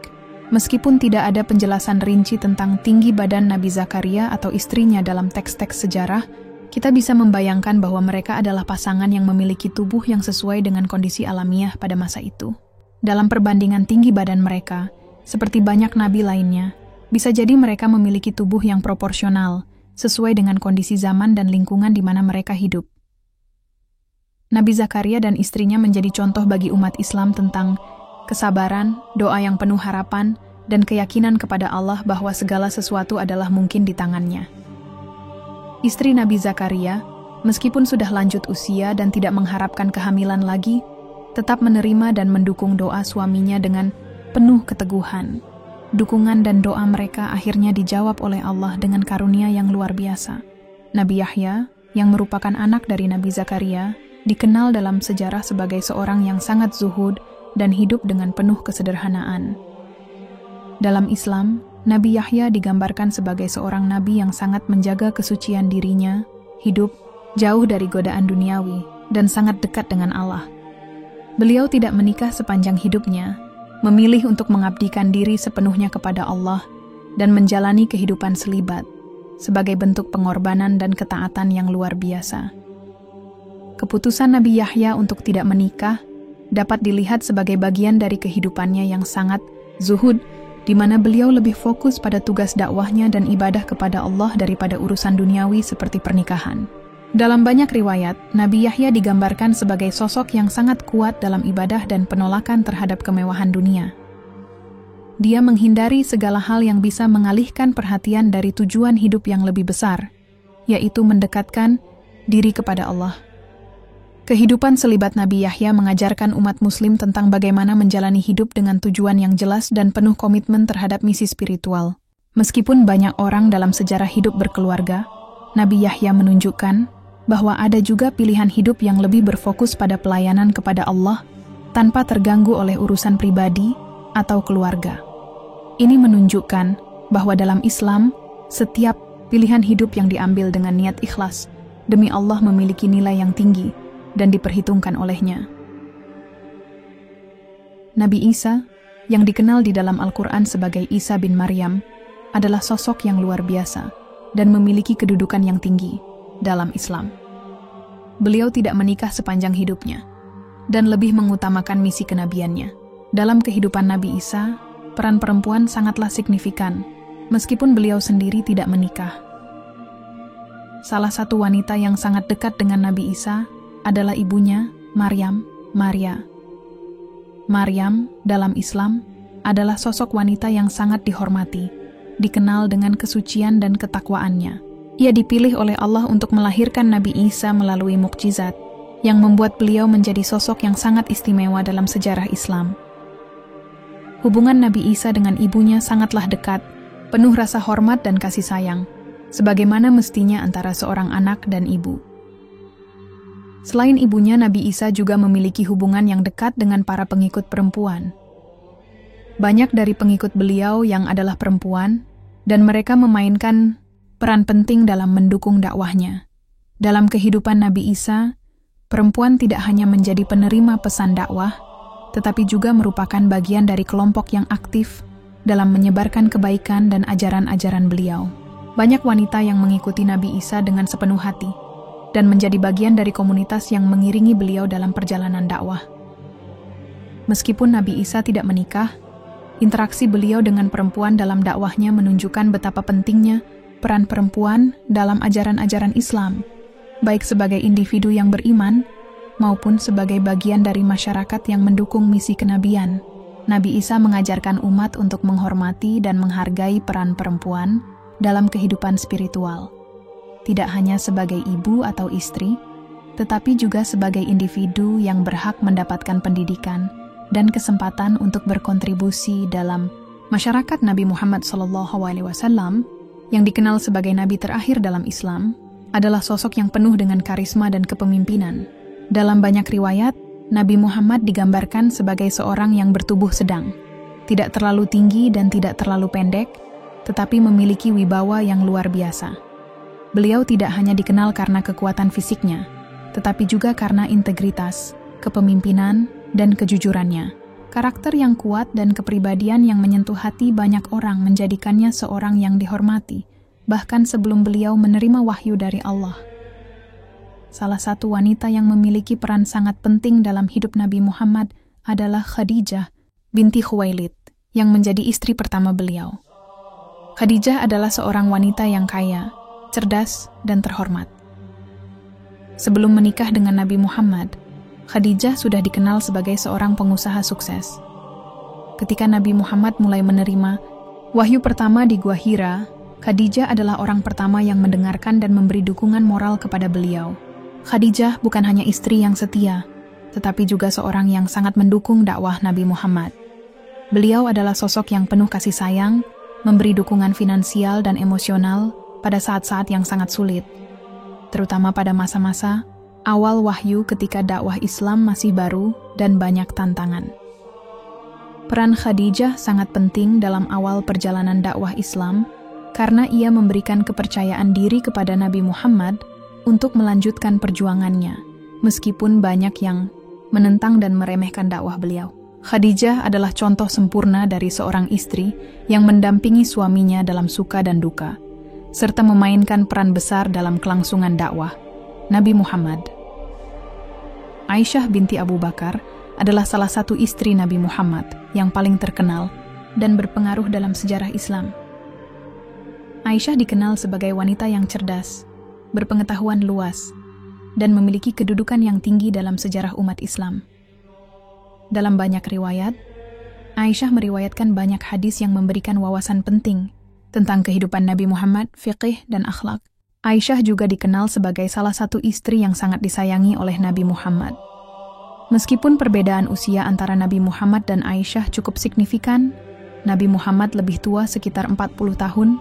meskipun tidak ada penjelasan rinci tentang tinggi badan Nabi Zakaria atau istrinya dalam teks-teks sejarah, kita bisa membayangkan bahwa mereka adalah pasangan yang memiliki tubuh yang sesuai dengan kondisi alamiah pada masa itu. Dalam perbandingan tinggi badan mereka, seperti banyak nabi lainnya, bisa jadi mereka memiliki tubuh yang proporsional, sesuai dengan kondisi zaman dan lingkungan di mana mereka hidup. Nabi Zakaria dan istrinya menjadi contoh bagi umat Islam tentang kesabaran, doa yang penuh harapan, dan keyakinan kepada Allah bahwa segala sesuatu adalah mungkin di tangannya. Istri Nabi Zakaria, meskipun sudah lanjut usia dan tidak mengharapkan kehamilan lagi, tetap menerima dan mendukung doa suaminya dengan penuh keteguhan. Dukungan dan doa mereka akhirnya dijawab oleh Allah dengan karunia yang luar biasa. Nabi Yahya, yang merupakan anak dari Nabi Zakaria, dikenal dalam sejarah sebagai seorang yang sangat zuhud dan hidup dengan penuh kesederhanaan. Dalam Islam, Nabi Yahya digambarkan sebagai seorang nabi yang sangat menjaga kesucian dirinya, hidup jauh dari godaan duniawi, dan sangat dekat dengan Allah. Beliau tidak menikah sepanjang hidupnya, memilih untuk mengabdikan diri sepenuhnya kepada Allah dan menjalani kehidupan selibat sebagai bentuk pengorbanan dan ketaatan yang luar biasa. Keputusan Nabi Yahya untuk tidak menikah dapat dilihat sebagai bagian dari kehidupannya yang sangat zuhud, di mana beliau lebih fokus pada tugas dakwahnya dan ibadah kepada Allah daripada urusan duniawi seperti pernikahan. Dalam banyak riwayat, Nabi Yahya digambarkan sebagai sosok yang sangat kuat dalam ibadah dan penolakan terhadap kemewahan dunia. Dia menghindari segala hal yang bisa mengalihkan perhatian dari tujuan hidup yang lebih besar, yaitu mendekatkan diri kepada Allah. Kehidupan selibat Nabi Yahya mengajarkan umat muslim tentang bagaimana menjalani hidup dengan tujuan yang jelas dan penuh komitmen terhadap misi spiritual. Meskipun banyak orang dalam sejarah hidup berkeluarga, Nabi Yahya menunjukkan bahwa ada juga pilihan hidup yang lebih berfokus pada pelayanan kepada Allah tanpa terganggu oleh urusan pribadi atau keluarga. Ini menunjukkan bahwa dalam Islam, setiap pilihan hidup yang diambil dengan niat ikhlas demi Allah memiliki nilai yang tinggi dan diperhitungkan olehnya. Nabi Isa, yang dikenal di dalam Al-Quran sebagai Isa bin Maryam, adalah sosok yang luar biasa dan memiliki kedudukan yang tinggi dalam Islam. Beliau tidak menikah sepanjang hidupnya dan lebih mengutamakan misi kenabiannya. Dalam kehidupan Nabi Isa, peran perempuan sangatlah signifikan, meskipun beliau sendiri tidak menikah. Salah satu wanita yang sangat dekat dengan Nabi Isa adalah ibunya, Maria. Maryam dalam Islam adalah sosok wanita yang sangat dihormati, dikenal dengan kesucian dan ketakwaannya. Ia dipilih oleh Allah untuk melahirkan Nabi Isa melalui mukjizat, yang membuat beliau menjadi sosok yang sangat istimewa dalam sejarah Islam. Hubungan Nabi Isa dengan ibunya sangatlah dekat, penuh rasa hormat dan kasih sayang, sebagaimana mestinya antara seorang anak dan ibu. Selain ibunya, Nabi Isa juga memiliki hubungan yang dekat dengan para pengikut perempuan. Banyak dari pengikut beliau yang adalah perempuan, dan mereka memainkan peran penting dalam mendukung dakwahnya. Dalam kehidupan Nabi Isa, perempuan tidak hanya menjadi penerima pesan dakwah, tetapi juga merupakan bagian dari kelompok yang aktif dalam menyebarkan kebaikan dan ajaran-ajaran beliau. Banyak wanita yang mengikuti Nabi Isa dengan sepenuh hati, dan menjadi bagian dari komunitas yang mengiringi beliau dalam perjalanan dakwah. Meskipun Nabi Isa tidak menikah, interaksi beliau dengan perempuan dalam dakwahnya menunjukkan betapa pentingnya peran perempuan dalam ajaran-ajaran Islam, baik sebagai individu yang beriman, maupun sebagai bagian dari masyarakat yang mendukung misi kenabian. Nabi Isa mengajarkan umat untuk menghormati dan menghargai peran perempuan dalam kehidupan spiritual. Tidak hanya sebagai ibu atau istri, tetapi juga sebagai individu yang berhak mendapatkan pendidikan dan kesempatan untuk berkontribusi dalam masyarakat. Nabi Muhammad SAW, yang dikenal sebagai nabi terakhir dalam Islam, adalah sosok yang penuh dengan karisma dan kepemimpinan. Dalam banyak riwayat, Nabi Muhammad digambarkan sebagai seorang yang bertubuh sedang, tidak terlalu tinggi dan tidak terlalu pendek, tetapi memiliki wibawa yang luar biasa. Beliau tidak hanya dikenal karena kekuatan fisiknya, tetapi juga karena integritas, kepemimpinan, dan kejujurannya. Karakter yang kuat dan kepribadian yang menyentuh hati banyak orang menjadikannya seorang yang dihormati, bahkan sebelum beliau menerima wahyu dari Allah. Salah satu wanita yang memiliki peran sangat penting dalam hidup Nabi Muhammad adalah Khadijah binti Khuwailid, yang menjadi istri pertama beliau. Khadijah adalah seorang wanita yang kaya, cerdas, dan terhormat. Sebelum menikah dengan Nabi Muhammad, Khadijah sudah dikenal sebagai seorang pengusaha sukses. Ketika Nabi Muhammad mulai menerima wahyu pertama di Gua Hira, Khadijah adalah orang pertama yang mendengarkan dan memberi dukungan moral kepada beliau. Khadijah bukan hanya istri yang setia, tetapi juga seorang yang sangat mendukung dakwah Nabi Muhammad. Beliau adalah sosok yang penuh kasih sayang, memberi dukungan finansial dan emosional pada saat-saat yang sangat sulit, terutama pada masa-masa awal wahyu ketika dakwah Islam masih baru dan banyak tantangan. Peran Khadijah sangat penting dalam awal perjalanan dakwah Islam karena ia memberikan kepercayaan diri kepada Nabi Muhammad untuk melanjutkan perjuangannya, meskipun banyak yang menentang dan meremehkan dakwah beliau. Khadijah adalah contoh sempurna dari seorang istri yang mendampingi suaminya dalam suka dan duka, serta memainkan peran besar dalam kelangsungan dakwah Nabi Muhammad. Aisyah binti Abu Bakar adalah salah satu istri Nabi Muhammad yang paling terkenal dan berpengaruh dalam sejarah Islam. Aisyah dikenal sebagai wanita yang cerdas, berpengetahuan luas, dan memiliki kedudukan yang tinggi dalam sejarah umat Islam. Dalam banyak riwayat, Aisyah meriwayatkan banyak hadis yang memberikan wawasan penting tentang kehidupan Nabi Muhammad, fiqih, dan akhlak. Aisyah juga dikenal sebagai salah satu istri yang sangat disayangi oleh Nabi Muhammad. Meskipun perbedaan usia antara Nabi Muhammad dan Aisyah cukup signifikan, Nabi Muhammad lebih tua sekitar 40 tahun,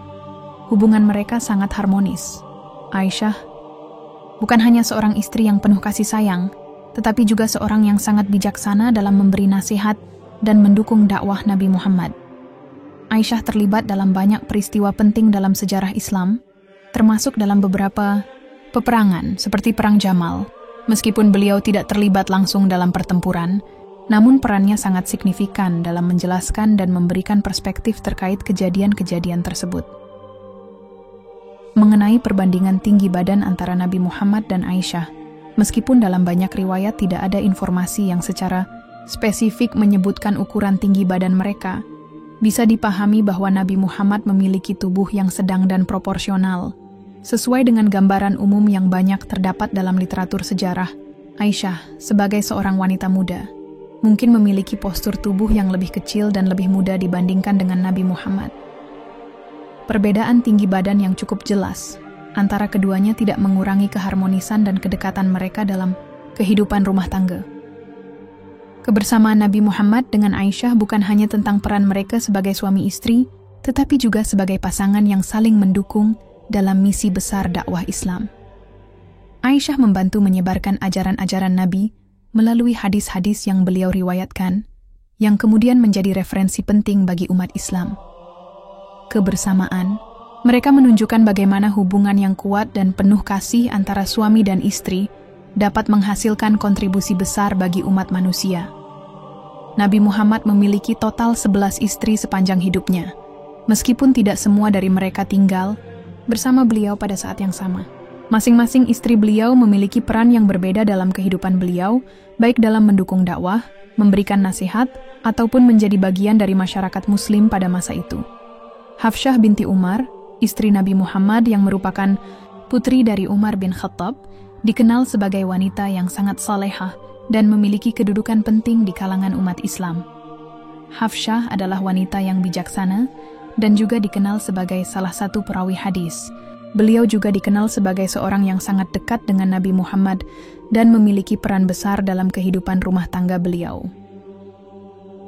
hubungan mereka sangat harmonis. Aisyah bukan hanya seorang istri yang penuh kasih sayang, tetapi juga seorang yang sangat bijaksana dalam memberi nasihat dan mendukung dakwah Nabi Muhammad. Aisyah terlibat dalam banyak peristiwa penting dalam sejarah Islam, termasuk dalam beberapa peperangan seperti Perang Jamal. Meskipun beliau tidak terlibat langsung dalam pertempuran, namun perannya sangat signifikan dalam menjelaskan dan memberikan perspektif terkait kejadian-kejadian tersebut. Mengenai perbandingan tinggi badan antara Nabi Muhammad dan Aisyah, meskipun dalam banyak riwayat tidak ada informasi yang secara spesifik menyebutkan ukuran tinggi badan mereka, bisa dipahami bahwa Nabi Muhammad memiliki tubuh yang sedang dan proporsional. Sesuai dengan gambaran umum yang banyak terdapat dalam literatur sejarah, Aisyah, sebagai seorang wanita muda, mungkin memiliki postur tubuh yang lebih kecil dan lebih muda dibandingkan dengan Nabi Muhammad. Perbedaan tinggi badan yang cukup jelas antara keduanya tidak mengurangi keharmonisan dan kedekatan mereka dalam kehidupan rumah tangga. Kebersamaan Nabi Muhammad dengan Aisyah bukan hanya tentang peran mereka sebagai suami istri, tetapi juga sebagai pasangan yang saling mendukung dalam misi besar dakwah Islam. Aisyah membantu menyebarkan ajaran-ajaran Nabi melalui hadis-hadis yang beliau riwayatkan, yang kemudian menjadi referensi penting bagi umat Islam. Kebersamaan, mereka menunjukkan bagaimana hubungan yang kuat dan penuh kasih antara suami dan istri dapat menghasilkan kontribusi besar bagi umat manusia. Nabi Muhammad memiliki total 11 istri sepanjang hidupnya, meskipun tidak semua dari mereka tinggal bersama beliau pada saat yang sama. Masing-masing istri beliau memiliki peran yang berbeda dalam kehidupan beliau, baik dalam mendukung dakwah, memberikan nasihat, ataupun menjadi bagian dari masyarakat Muslim pada masa itu. Hafsyah binti Umar, istri Nabi Muhammad yang merupakan putri dari Umar bin Khattab, dikenal sebagai wanita yang sangat salehah dan memiliki kedudukan penting di kalangan umat Islam. Hafsyah adalah wanita yang bijaksana dan juga dikenal sebagai salah satu perawi hadis. Beliau juga dikenal sebagai seorang yang sangat dekat dengan Nabi Muhammad dan memiliki peran besar dalam kehidupan rumah tangga beliau.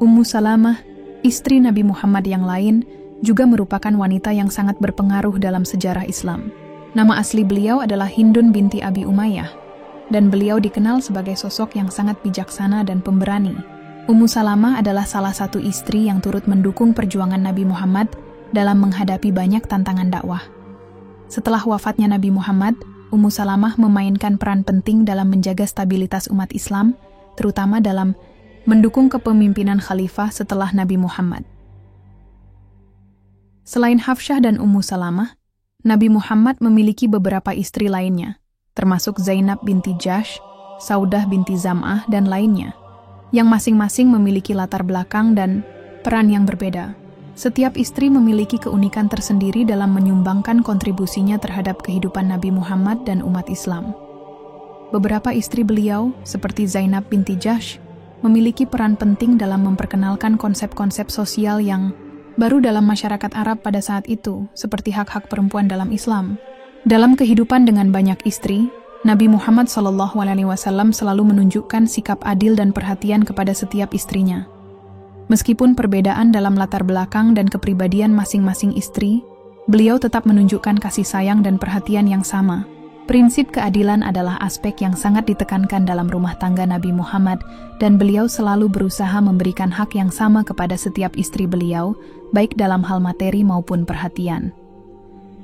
Ummu Salamah, istri Nabi Muhammad yang lain, juga merupakan wanita yang sangat berpengaruh dalam sejarah Islam. Nama asli beliau adalah Hindun binti Abi Umayyah, dan beliau dikenal sebagai sosok yang sangat bijaksana dan pemberani. Ummu Salamah adalah salah satu istri yang turut mendukung perjuangan Nabi Muhammad dalam menghadapi banyak tantangan dakwah. Setelah wafatnya Nabi Muhammad, Ummu Salamah memainkan peran penting dalam menjaga stabilitas umat Islam, terutama dalam mendukung kepemimpinan khalifah setelah Nabi Muhammad. Selain Hafsyah dan Ummu Salamah, Nabi Muhammad memiliki beberapa istri lainnya, termasuk Zainab binti Jahsh, Saudah binti Zam'ah, dan lainnya, yang masing-masing memiliki latar belakang dan peran yang berbeda. Setiap istri memiliki keunikan tersendiri dalam menyumbangkan kontribusinya terhadap kehidupan Nabi Muhammad dan umat Islam. Beberapa istri beliau, seperti Zainab binti Jahsh, memiliki peran penting dalam memperkenalkan konsep-konsep sosial yang baru dalam masyarakat Arab pada saat itu, seperti hak-hak perempuan dalam Islam. Dalam kehidupan dengan banyak istri, Nabi Muhammad SAW selalu menunjukkan sikap adil dan perhatian kepada setiap istrinya. Meskipun perbedaan dalam latar belakang dan kepribadian masing-masing istri, beliau tetap menunjukkan kasih sayang dan perhatian yang sama. Prinsip keadilan adalah aspek yang sangat ditekankan dalam rumah tangga Nabi Muhammad, dan beliau selalu berusaha memberikan hak yang sama kepada setiap istri beliau, baik dalam hal materi maupun perhatian.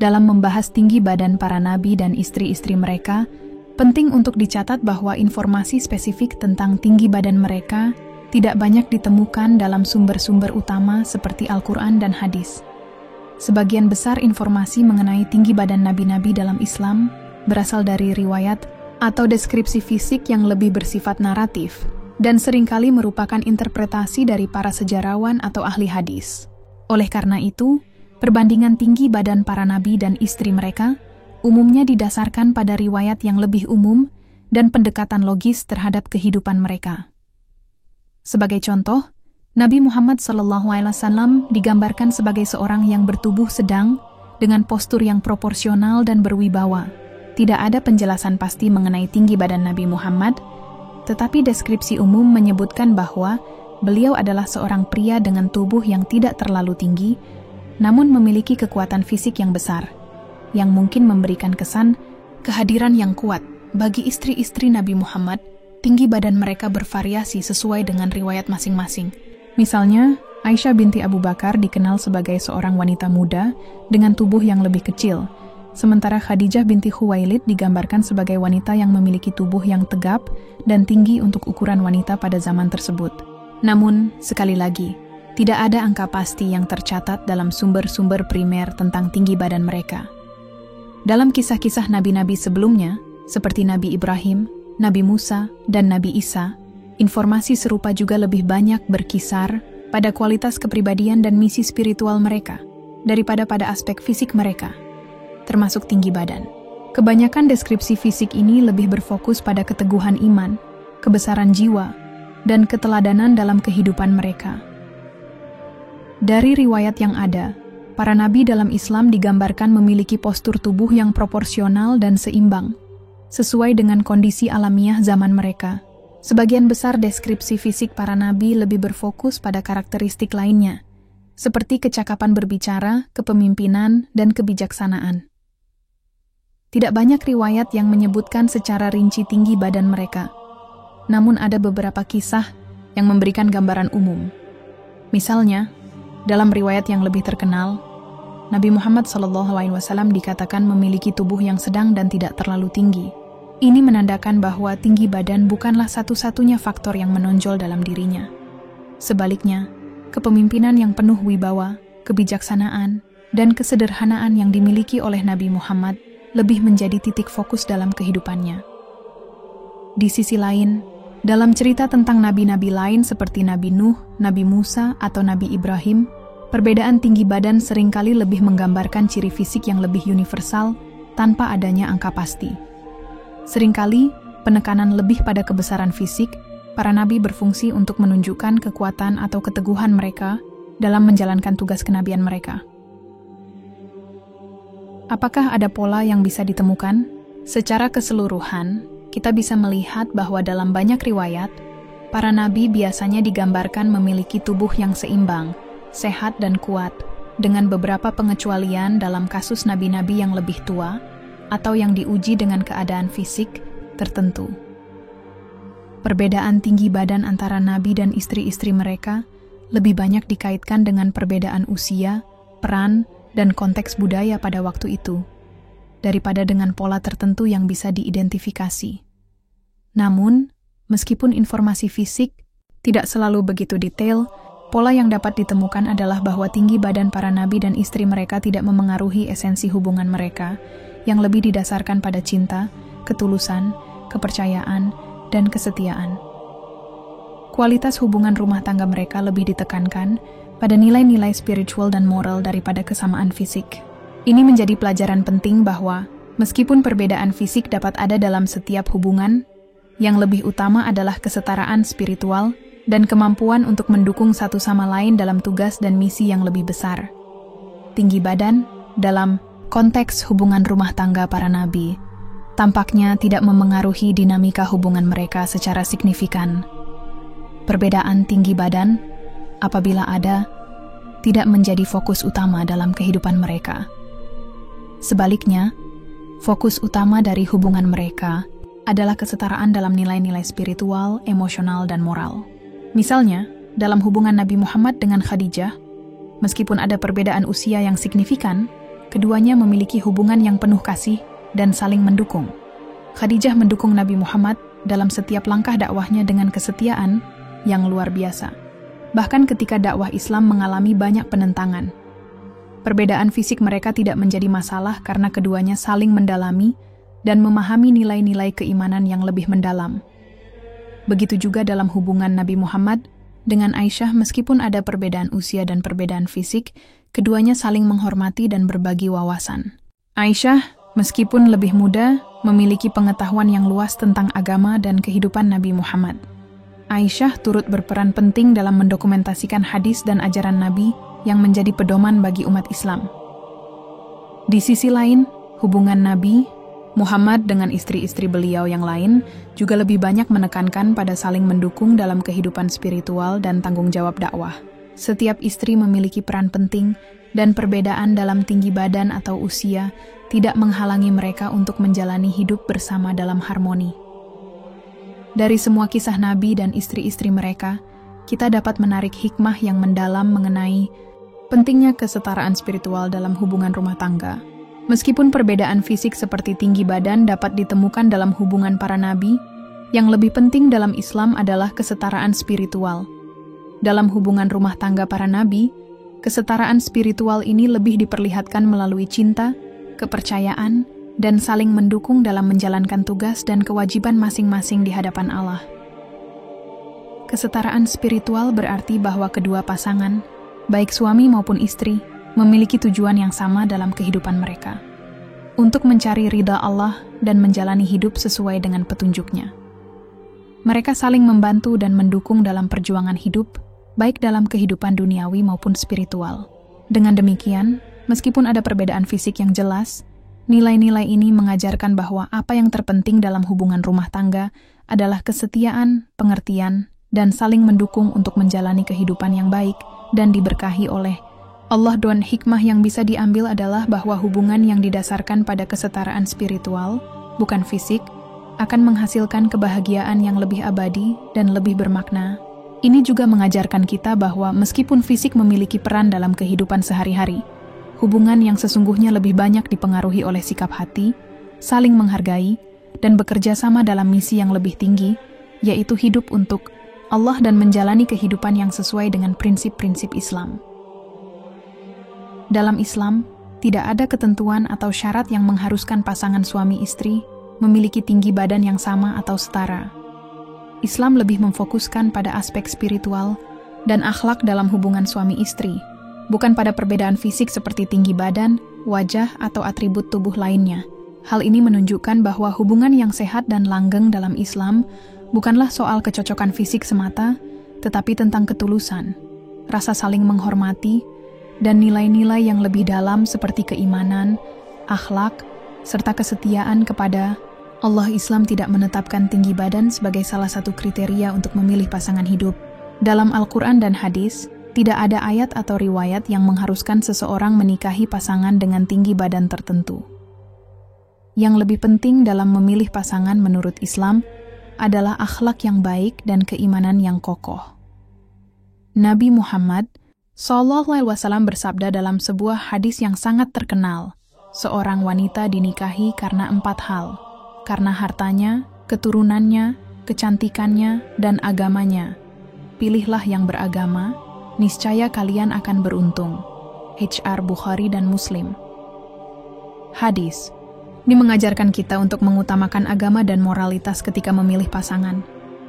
Dalam membahas tinggi badan para nabi dan istri-istri mereka, penting untuk dicatat bahwa informasi spesifik tentang tinggi badan mereka tidak banyak ditemukan dalam sumber-sumber utama seperti Al-Quran dan hadis. Sebagian besar informasi mengenai tinggi badan nabi-nabi dalam Islam berasal dari riwayat atau deskripsi fisik yang lebih bersifat naratif dan seringkali merupakan interpretasi dari para sejarawan atau ahli hadis. Oleh karena itu, perbandingan tinggi badan para nabi dan istri mereka umumnya didasarkan pada riwayat yang lebih umum dan pendekatan logis terhadap kehidupan mereka. Sebagai contoh, Nabi Muhammad SAW digambarkan sebagai seorang yang bertubuh sedang dengan postur yang proporsional dan berwibawa. Tidak ada penjelasan pasti mengenai tinggi badan Nabi Muhammad, tetapi deskripsi umum menyebutkan bahwa beliau adalah seorang pria dengan tubuh yang tidak terlalu tinggi, namun memiliki kekuatan fisik yang besar, yang mungkin memberikan kesan kehadiran yang kuat. Bagi istri-istri Nabi Muhammad, tinggi badan mereka bervariasi sesuai dengan riwayat masing-masing. Misalnya, Aisyah binti Abu Bakar dikenal sebagai seorang wanita muda dengan tubuh yang lebih kecil, sementara Khadijah binti Khuwailid digambarkan sebagai wanita yang memiliki tubuh yang tegap dan tinggi untuk ukuran wanita pada zaman tersebut. Namun, sekali lagi, tidak ada angka pasti yang tercatat dalam sumber-sumber primer tentang tinggi badan mereka. Dalam kisah-kisah nabi-nabi sebelumnya, seperti Nabi Ibrahim, Nabi Musa, dan Nabi Isa, informasi serupa juga lebih banyak berkisar pada kualitas kepribadian dan misi spiritual mereka daripada pada aspek fisik mereka, termasuk tinggi badan. Kebanyakan deskripsi fisik ini lebih berfokus pada keteguhan iman, kebesaran jiwa, dan keteladanan dalam kehidupan mereka. Dari riwayat yang ada, para nabi dalam Islam digambarkan memiliki postur tubuh yang proporsional dan seimbang, sesuai dengan kondisi alamiah zaman mereka. Sebagian besar deskripsi fisik para nabi lebih berfokus pada karakteristik lainnya, seperti kecakapan berbicara, kepemimpinan, dan kebijaksanaan. Tidak banyak riwayat yang menyebutkan secara rinci tinggi badan mereka, namun ada beberapa kisah yang memberikan gambaran umum. Misalnya, dalam riwayat yang lebih terkenal, Nabi Muhammad SAW dikatakan memiliki tubuh yang sedang dan tidak terlalu tinggi. Ini menandakan bahwa tinggi badan bukanlah satu-satunya faktor yang menonjol dalam dirinya. Sebaliknya, kepemimpinan yang penuh wibawa, kebijaksanaan, dan kesederhanaan yang dimiliki oleh Nabi Muhammad lebih menjadi titik fokus dalam kehidupannya. Di sisi lain, dalam cerita tentang nabi-nabi lain seperti Nabi Nuh, Nabi Musa, atau Nabi Ibrahim, perbedaan tinggi badan seringkali lebih menggambarkan ciri fisik yang lebih universal tanpa adanya angka pasti. Seringkali, penekanan lebih pada kebesaran fisik, para nabi berfungsi untuk menunjukkan kekuatan atau keteguhan mereka dalam menjalankan tugas kenabian mereka. Apakah ada pola yang bisa ditemukan? Secara keseluruhan, kita bisa melihat bahwa dalam banyak riwayat, para nabi biasanya digambarkan memiliki tubuh yang seimbang, sehat dan kuat, dengan beberapa pengecualian dalam kasus nabi-nabi yang lebih tua atau yang diuji dengan keadaan fisik tertentu. Perbedaan tinggi badan antara nabi dan istri-istri mereka lebih banyak dikaitkan dengan perbedaan usia, peran, dan konteks budaya pada waktu itu, daripada dengan pola tertentu yang bisa diidentifikasi. Namun, meskipun informasi fisik Tidak selalu begitu detail, pola yang dapat ditemukan adalah bahwa tinggi badan para nabi dan istri mereka tidak memengaruhi esensi hubungan mereka, yang lebih didasarkan pada cinta, ketulusan, kepercayaan, dan kesetiaan. Kualitas hubungan rumah tangga mereka lebih ditekankan pada nilai-nilai spiritual dan moral daripada kesamaan fisik. Ini menjadi pelajaran penting bahwa, meskipun perbedaan fisik dapat ada dalam setiap hubungan, yang lebih utama adalah kesetaraan spiritual dan kemampuan untuk mendukung satu sama lain dalam tugas dan misi yang lebih besar. Tinggi badan, dalam konteks hubungan rumah tangga para nabi, tampaknya tidak memengaruhi dinamika hubungan mereka secara signifikan. Perbedaan tinggi badan, apabila ada, tidak menjadi fokus utama dalam kehidupan mereka. Sebaliknya, fokus utama dari hubungan mereka adalah kesetaraan dalam nilai-nilai spiritual, emosional, dan moral. Misalnya, dalam hubungan Nabi Muhammad dengan Khadijah, meskipun ada perbedaan usia yang signifikan, keduanya memiliki hubungan yang penuh kasih dan saling mendukung. Khadijah mendukung Nabi Muhammad dalam setiap langkah dakwahnya dengan kesetiaan yang luar biasa. Bahkan ketika dakwah Islam mengalami banyak penentangan. Perbedaan fisik mereka tidak menjadi masalah karena keduanya saling mendalami dan memahami nilai-nilai keimanan yang lebih mendalam. Begitu juga dalam hubungan Nabi Muhammad dengan Aisyah, meskipun ada perbedaan usia dan perbedaan fisik, keduanya saling menghormati dan berbagi wawasan. Aisyah, meskipun lebih muda, memiliki pengetahuan yang luas tentang agama dan kehidupan Nabi Muhammad. Aisyah turut berperan penting dalam mendokumentasikan hadis dan ajaran Nabi yang menjadi pedoman bagi umat Islam. Di sisi lain, hubungan Nabi Muhammad dengan istri-istri beliau yang lain juga lebih banyak menekankan pada saling mendukung dalam kehidupan spiritual dan tanggung jawab dakwah. Setiap istri memiliki peran penting, dan perbedaan dalam tinggi badan atau usia tidak menghalangi mereka untuk menjalani hidup bersama dalam harmoni. Dari semua kisah Nabi dan istri-istri mereka, kita dapat menarik hikmah yang mendalam mengenai pentingnya kesetaraan spiritual dalam hubungan rumah tangga. Meskipun perbedaan fisik seperti tinggi badan dapat ditemukan dalam hubungan para nabi, yang lebih penting dalam Islam adalah kesetaraan spiritual. Dalam hubungan rumah tangga para nabi, kesetaraan spiritual ini lebih diperlihatkan melalui cinta, kepercayaan, dan saling mendukung dalam menjalankan tugas dan kewajiban masing-masing di hadapan Allah. Kesetaraan spiritual berarti bahwa kedua pasangan, baik suami maupun istri, memiliki tujuan yang sama dalam kehidupan mereka, untuk mencari ridha Allah dan menjalani hidup sesuai dengan petunjuknya. Mereka saling membantu dan mendukung dalam perjuangan hidup, baik dalam kehidupan duniawi maupun spiritual. Dengan demikian, meskipun ada perbedaan fisik yang jelas, nilai-nilai ini mengajarkan bahwa apa yang terpenting dalam hubungan rumah tangga adalah kesetiaan, pengertian, dan saling mendukung untuk menjalani kehidupan yang baik dan diberkahi oleh Allah. Dan hikmah yang bisa diambil adalah bahwa hubungan yang didasarkan pada kesetaraan spiritual, bukan fisik, akan menghasilkan kebahagiaan yang lebih abadi dan lebih bermakna. Ini juga mengajarkan kita bahwa meskipun fisik memiliki peran dalam kehidupan sehari-hari, hubungan yang sesungguhnya lebih banyak dipengaruhi oleh sikap hati, saling menghargai, dan bekerja sama dalam misi yang lebih tinggi, yaitu hidup untuk Allah dan menjalani kehidupan yang sesuai dengan prinsip-prinsip Islam. Dalam Islam, tidak ada ketentuan atau syarat yang mengharuskan pasangan suami istri memiliki tinggi badan yang sama atau setara. Islam lebih memfokuskan pada aspek spiritual dan akhlak dalam hubungan suami istri, bukan pada perbedaan fisik seperti tinggi badan, wajah, atau atribut tubuh lainnya. Hal ini menunjukkan bahwa hubungan yang sehat dan langgeng dalam Islam bukanlah soal kecocokan fisik semata, tetapi tentang ketulusan, rasa saling menghormati, dan nilai-nilai yang lebih dalam seperti keimanan, akhlak, serta kesetiaan kepada Allah. Islam tidak menetapkan tinggi badan sebagai salah satu kriteria untuk memilih pasangan hidup. Dalam Al-Quran dan hadis, tidak ada ayat atau riwayat yang mengharuskan seseorang menikahi pasangan dengan tinggi badan tertentu. Yang lebih penting dalam memilih pasangan menurut Islam adalah akhlak yang baik dan keimanan yang kokoh. Nabi Muhammad SAW bersabda dalam sebuah hadis yang sangat terkenal, seorang wanita dinikahi karena 4 hal, karena hartanya, keturunannya, kecantikannya, dan agamanya. pilihlah yang beragama, niscaya kalian akan beruntung. HR Bukhari dan Muslim. Hadis ini mengajarkan kita untuk mengutamakan agama dan moralitas ketika memilih pasangan.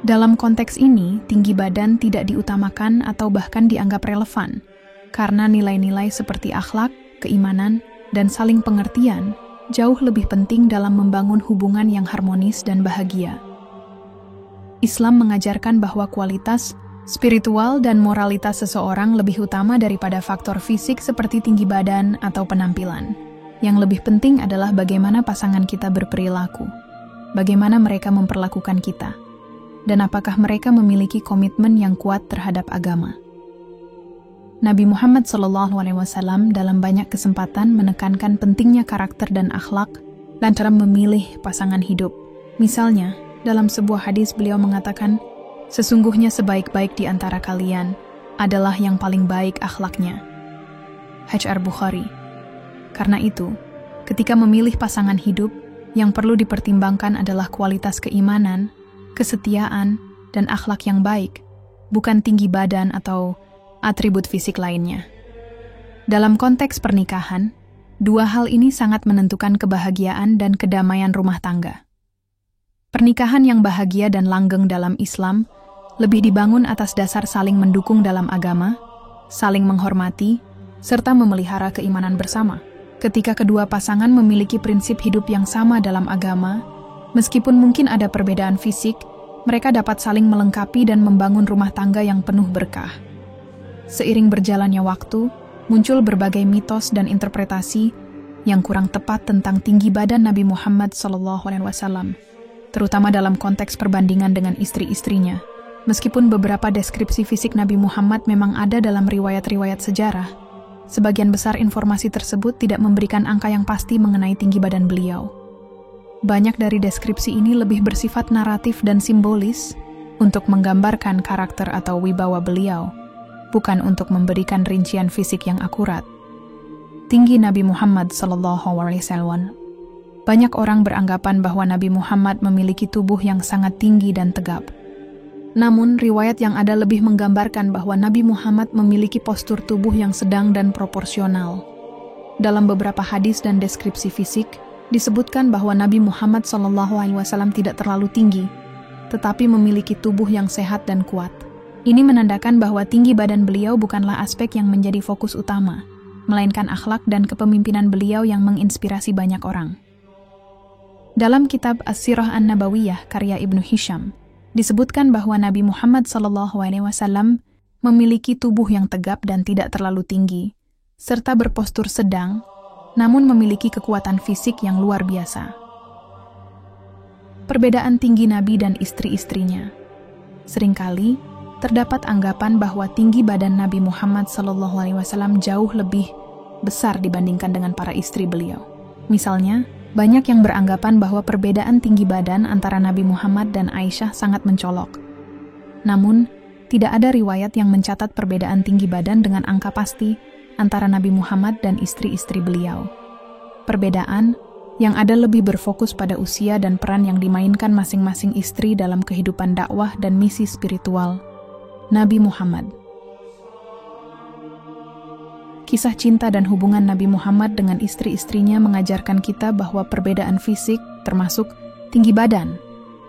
Dalam konteks ini, tinggi badan tidak diutamakan atau bahkan dianggap relevan, karena nilai-nilai seperti akhlak, keimanan, dan saling pengertian jauh lebih penting dalam membangun hubungan yang harmonis dan bahagia. Islam mengajarkan bahwa kualitas spiritual dan moralitas seseorang lebih utama daripada faktor fisik seperti tinggi badan atau penampilan. Yang lebih penting adalah bagaimana pasangan kita berperilaku, bagaimana mereka memperlakukan kita, dan apakah mereka memiliki komitmen yang kuat terhadap agama. Nabi Muhammad SAW dalam banyak kesempatan menekankan pentingnya karakter dan akhlak lantaran memilih pasangan hidup. Misalnya, dalam sebuah hadis beliau mengatakan, "Sesungguhnya sebaik-baik di antara kalian adalah yang paling baik akhlaknya." HR Bukhari. Karena itu, ketika memilih pasangan hidup, yang perlu dipertimbangkan adalah kualitas keimanan, kesetiaan, dan akhlak yang baik, bukan tinggi badan atau atribut fisik lainnya. Dalam konteks pernikahan, dua hal ini sangat menentukan kebahagiaan dan kedamaian rumah tangga. Pernikahan yang bahagia dan langgeng dalam Islam lebih dibangun atas dasar saling mendukung dalam agama, saling menghormati, serta memelihara keimanan bersama. Ketika kedua pasangan memiliki prinsip hidup yang sama dalam agama, meskipun mungkin ada perbedaan fisik, mereka dapat saling melengkapi dan membangun rumah tangga yang penuh berkah. Seiring berjalannya waktu, muncul berbagai mitos dan interpretasi yang kurang tepat tentang tinggi badan Nabi Muhammad SAW, terutama dalam konteks perbandingan dengan istri-istrinya. Meskipun beberapa deskripsi fisik Nabi Muhammad memang ada dalam riwayat-riwayat sejarah, sebagian besar informasi tersebut tidak memberikan angka yang pasti mengenai tinggi badan beliau. Banyak dari deskripsi ini lebih bersifat naratif dan simbolis untuk menggambarkan karakter atau wibawa beliau, bukan untuk memberikan rincian fisik yang akurat. Tinggi Nabi Muhammad SAW. Banyak orang beranggapan bahwa Nabi Muhammad memiliki tubuh yang sangat tinggi dan tegap. Namun, riwayat yang ada lebih menggambarkan bahwa Nabi Muhammad memiliki postur tubuh yang sedang dan proporsional. Dalam beberapa hadis dan deskripsi fisik, disebutkan bahwa Nabi Muhammad SAW tidak terlalu tinggi, tetapi memiliki tubuh yang sehat dan kuat. Ini menandakan bahwa tinggi badan beliau bukanlah aspek yang menjadi fokus utama, melainkan akhlak dan kepemimpinan beliau yang menginspirasi banyak orang. Dalam kitab As-Sirah An-Nabawiyah karya Ibnu Hisham, disebutkan bahwa Nabi Muhammad SAW memiliki tubuh yang tegap dan tidak terlalu tinggi, serta berpostur sedang, namun memiliki kekuatan fisik yang luar biasa. Perbedaan tinggi Nabi dan istri-istrinya. Seringkali, terdapat anggapan bahwa tinggi badan Nabi Muhammad SAW jauh lebih besar dibandingkan dengan para istri beliau. Misalnya, banyak yang beranggapan bahwa perbedaan tinggi badan antara Nabi Muhammad dan Aisyah sangat mencolok. Namun, tidak ada riwayat yang mencatat perbedaan tinggi badan dengan angka pasti antara Nabi Muhammad dan istri-istri beliau. Perbedaan yang ada lebih berfokus pada usia dan peran yang dimainkan masing-masing istri dalam kehidupan dakwah dan misi spiritual Nabi Muhammad. Kisah cinta dan hubungan Nabi Muhammad dengan istri-istrinya mengajarkan kita bahwa perbedaan fisik, termasuk tinggi badan,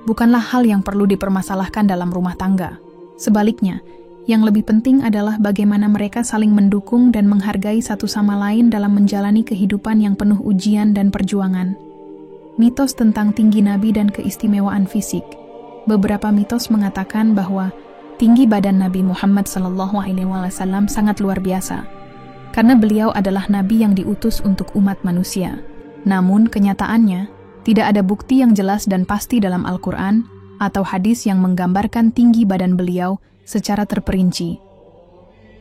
bukanlah hal yang perlu dipermasalahkan dalam rumah tangga. Sebaliknya, yang lebih penting adalah bagaimana mereka saling mendukung dan menghargai satu sama lain dalam menjalani kehidupan yang penuh ujian dan perjuangan. Mitos tentang tinggi Nabi dan keistimewaan fisik. Beberapa mitos mengatakan bahwa tinggi badan Nabi Muhammad SAW sangat luar biasa, karena beliau adalah Nabi yang diutus untuk umat manusia. Namun, kenyataannya, tidak ada bukti yang jelas dan pasti dalam Al-Quran atau hadis yang menggambarkan tinggi badan beliau secara terperinci.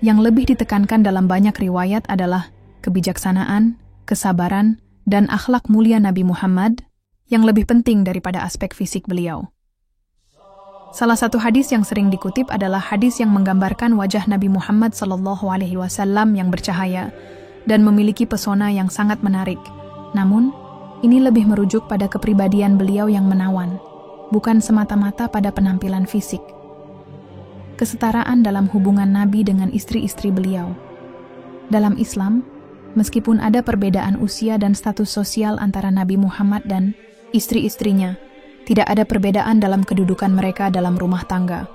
Yang lebih ditekankan dalam banyak riwayat adalah kebijaksanaan, kesabaran, dan akhlak mulia Nabi Muhammad yang lebih penting daripada aspek fisik beliau. Salah satu hadis yang sering dikutip adalah hadis yang menggambarkan wajah Nabi Muhammad SAW yang bercahaya dan memiliki pesona yang sangat menarik. Namun, ini lebih merujuk pada kepribadian beliau yang menawan, bukan semata-mata pada penampilan fisik. kesetaraan dalam hubungan Nabi dengan istri-istri beliau. Dalam Islam, meskipun ada perbedaan usia dan status sosial antara Nabi Muhammad dan istri-istrinya, tidak ada perbedaan dalam kedudukan mereka dalam rumah tangga.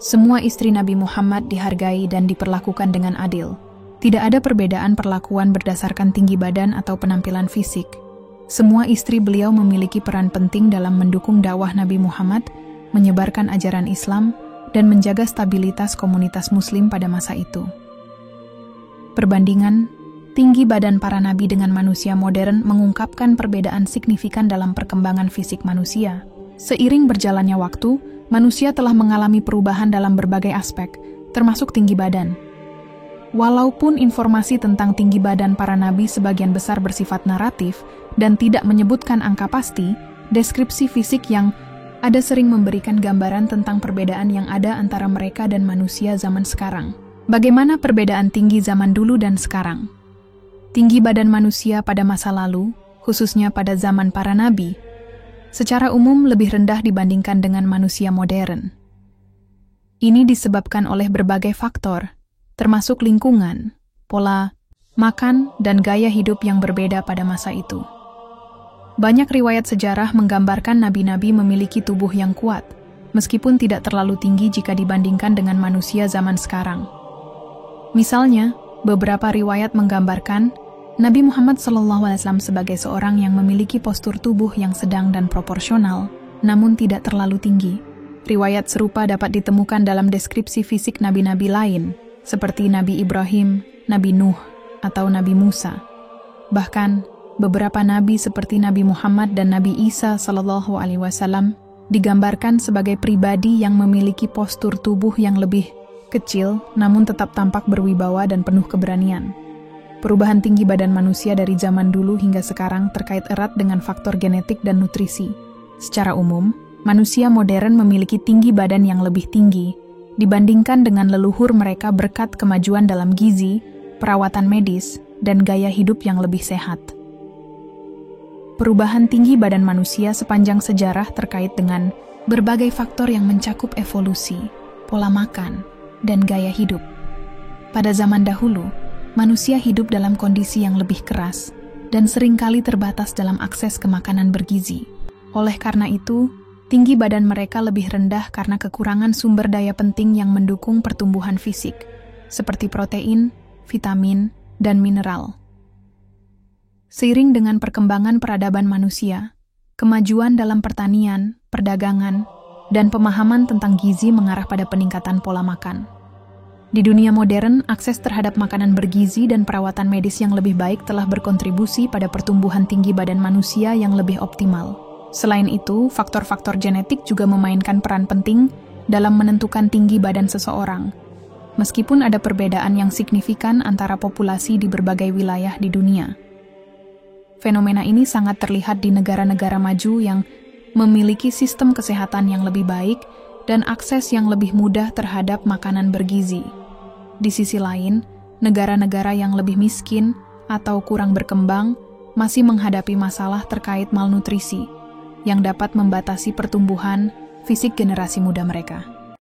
Semua istri Nabi Muhammad dihargai dan diperlakukan dengan adil. Tidak ada perbedaan perlakuan berdasarkan tinggi badan atau penampilan fisik. Semua istri beliau memiliki peran penting dalam mendukung dakwah Nabi Muhammad, menyebarkan ajaran Islam, dan menjaga stabilitas komunitas Muslim pada masa itu. Perbandingan tinggi badan para nabi dengan manusia modern mengungkapkan perbedaan signifikan dalam perkembangan fisik manusia. Seiring berjalannya waktu, manusia telah mengalami perubahan dalam berbagai aspek, termasuk tinggi badan. Walaupun informasi tentang tinggi badan para nabi sebagian besar bersifat naratif dan tidak menyebutkan angka pasti, deskripsi fisik yang ada sering memberikan gambaran tentang perbedaan yang ada antara mereka dan manusia zaman sekarang. Bagaimana perbedaan tinggi zaman dulu dan sekarang? Tinggi badan manusia pada masa lalu, khususnya pada zaman para nabi, secara umum lebih rendah dibandingkan dengan manusia modern. Ini disebabkan oleh berbagai faktor, termasuk lingkungan, pola makan, dan gaya hidup yang berbeda pada masa itu. Banyak riwayat sejarah menggambarkan nabi-nabi memiliki tubuh yang kuat, meskipun tidak terlalu tinggi jika dibandingkan dengan manusia zaman sekarang. Misalnya, beberapa riwayat menggambarkan Nabi Muhammad SAW sebagai seorang yang memiliki postur tubuh yang sedang dan proporsional, namun tidak terlalu tinggi. Riwayat serupa dapat ditemukan dalam deskripsi fisik nabi-nabi lain, seperti Nabi Ibrahim, Nabi Nuh, atau Nabi Musa. Bahkan, beberapa nabi seperti Nabi Muhammad dan Nabi Isa SAW digambarkan sebagai pribadi yang memiliki postur tubuh yang lebih kecil, namun tetap tampak berwibawa dan penuh keberanian. Perubahan tinggi badan manusia dari zaman dulu hingga sekarang terkait erat dengan faktor genetik dan nutrisi. Secara umum, manusia modern memiliki tinggi badan yang lebih tinggi dibandingkan dengan leluhur mereka berkat kemajuan dalam gizi, perawatan medis, dan gaya hidup yang lebih sehat. Perubahan tinggi badan manusia sepanjang sejarah terkait dengan berbagai faktor yang mencakup evolusi, pola makan, dan gaya hidup. Pada zaman dahulu, manusia hidup dalam kondisi yang lebih keras dan seringkali terbatas dalam akses ke makanan bergizi. Oleh karena itu, tinggi badan mereka lebih rendah karena kekurangan sumber daya penting yang mendukung pertumbuhan fisik, seperti protein, vitamin, dan mineral. Seiring dengan perkembangan peradaban manusia, kemajuan dalam pertanian, perdagangan, dan pemahaman tentang gizi mengarah pada peningkatan pola makan. Di dunia modern, akses terhadap makanan bergizi dan perawatan medis yang lebih baik telah berkontribusi pada pertumbuhan tinggi badan manusia yang lebih optimal. Selain itu, faktor-faktor genetik juga memainkan peran penting dalam menentukan tinggi badan seseorang. Meskipun ada perbedaan yang signifikan antara populasi di berbagai wilayah di dunia. Fenomena ini sangat terlihat di negara-negara maju yang memiliki sistem kesehatan yang lebih baik dan akses yang lebih mudah terhadap makanan bergizi. Di sisi lain, negara-negara yang lebih miskin atau kurang berkembang masih menghadapi masalah terkait malnutrisi yang dapat membatasi pertumbuhan fisik generasi muda mereka.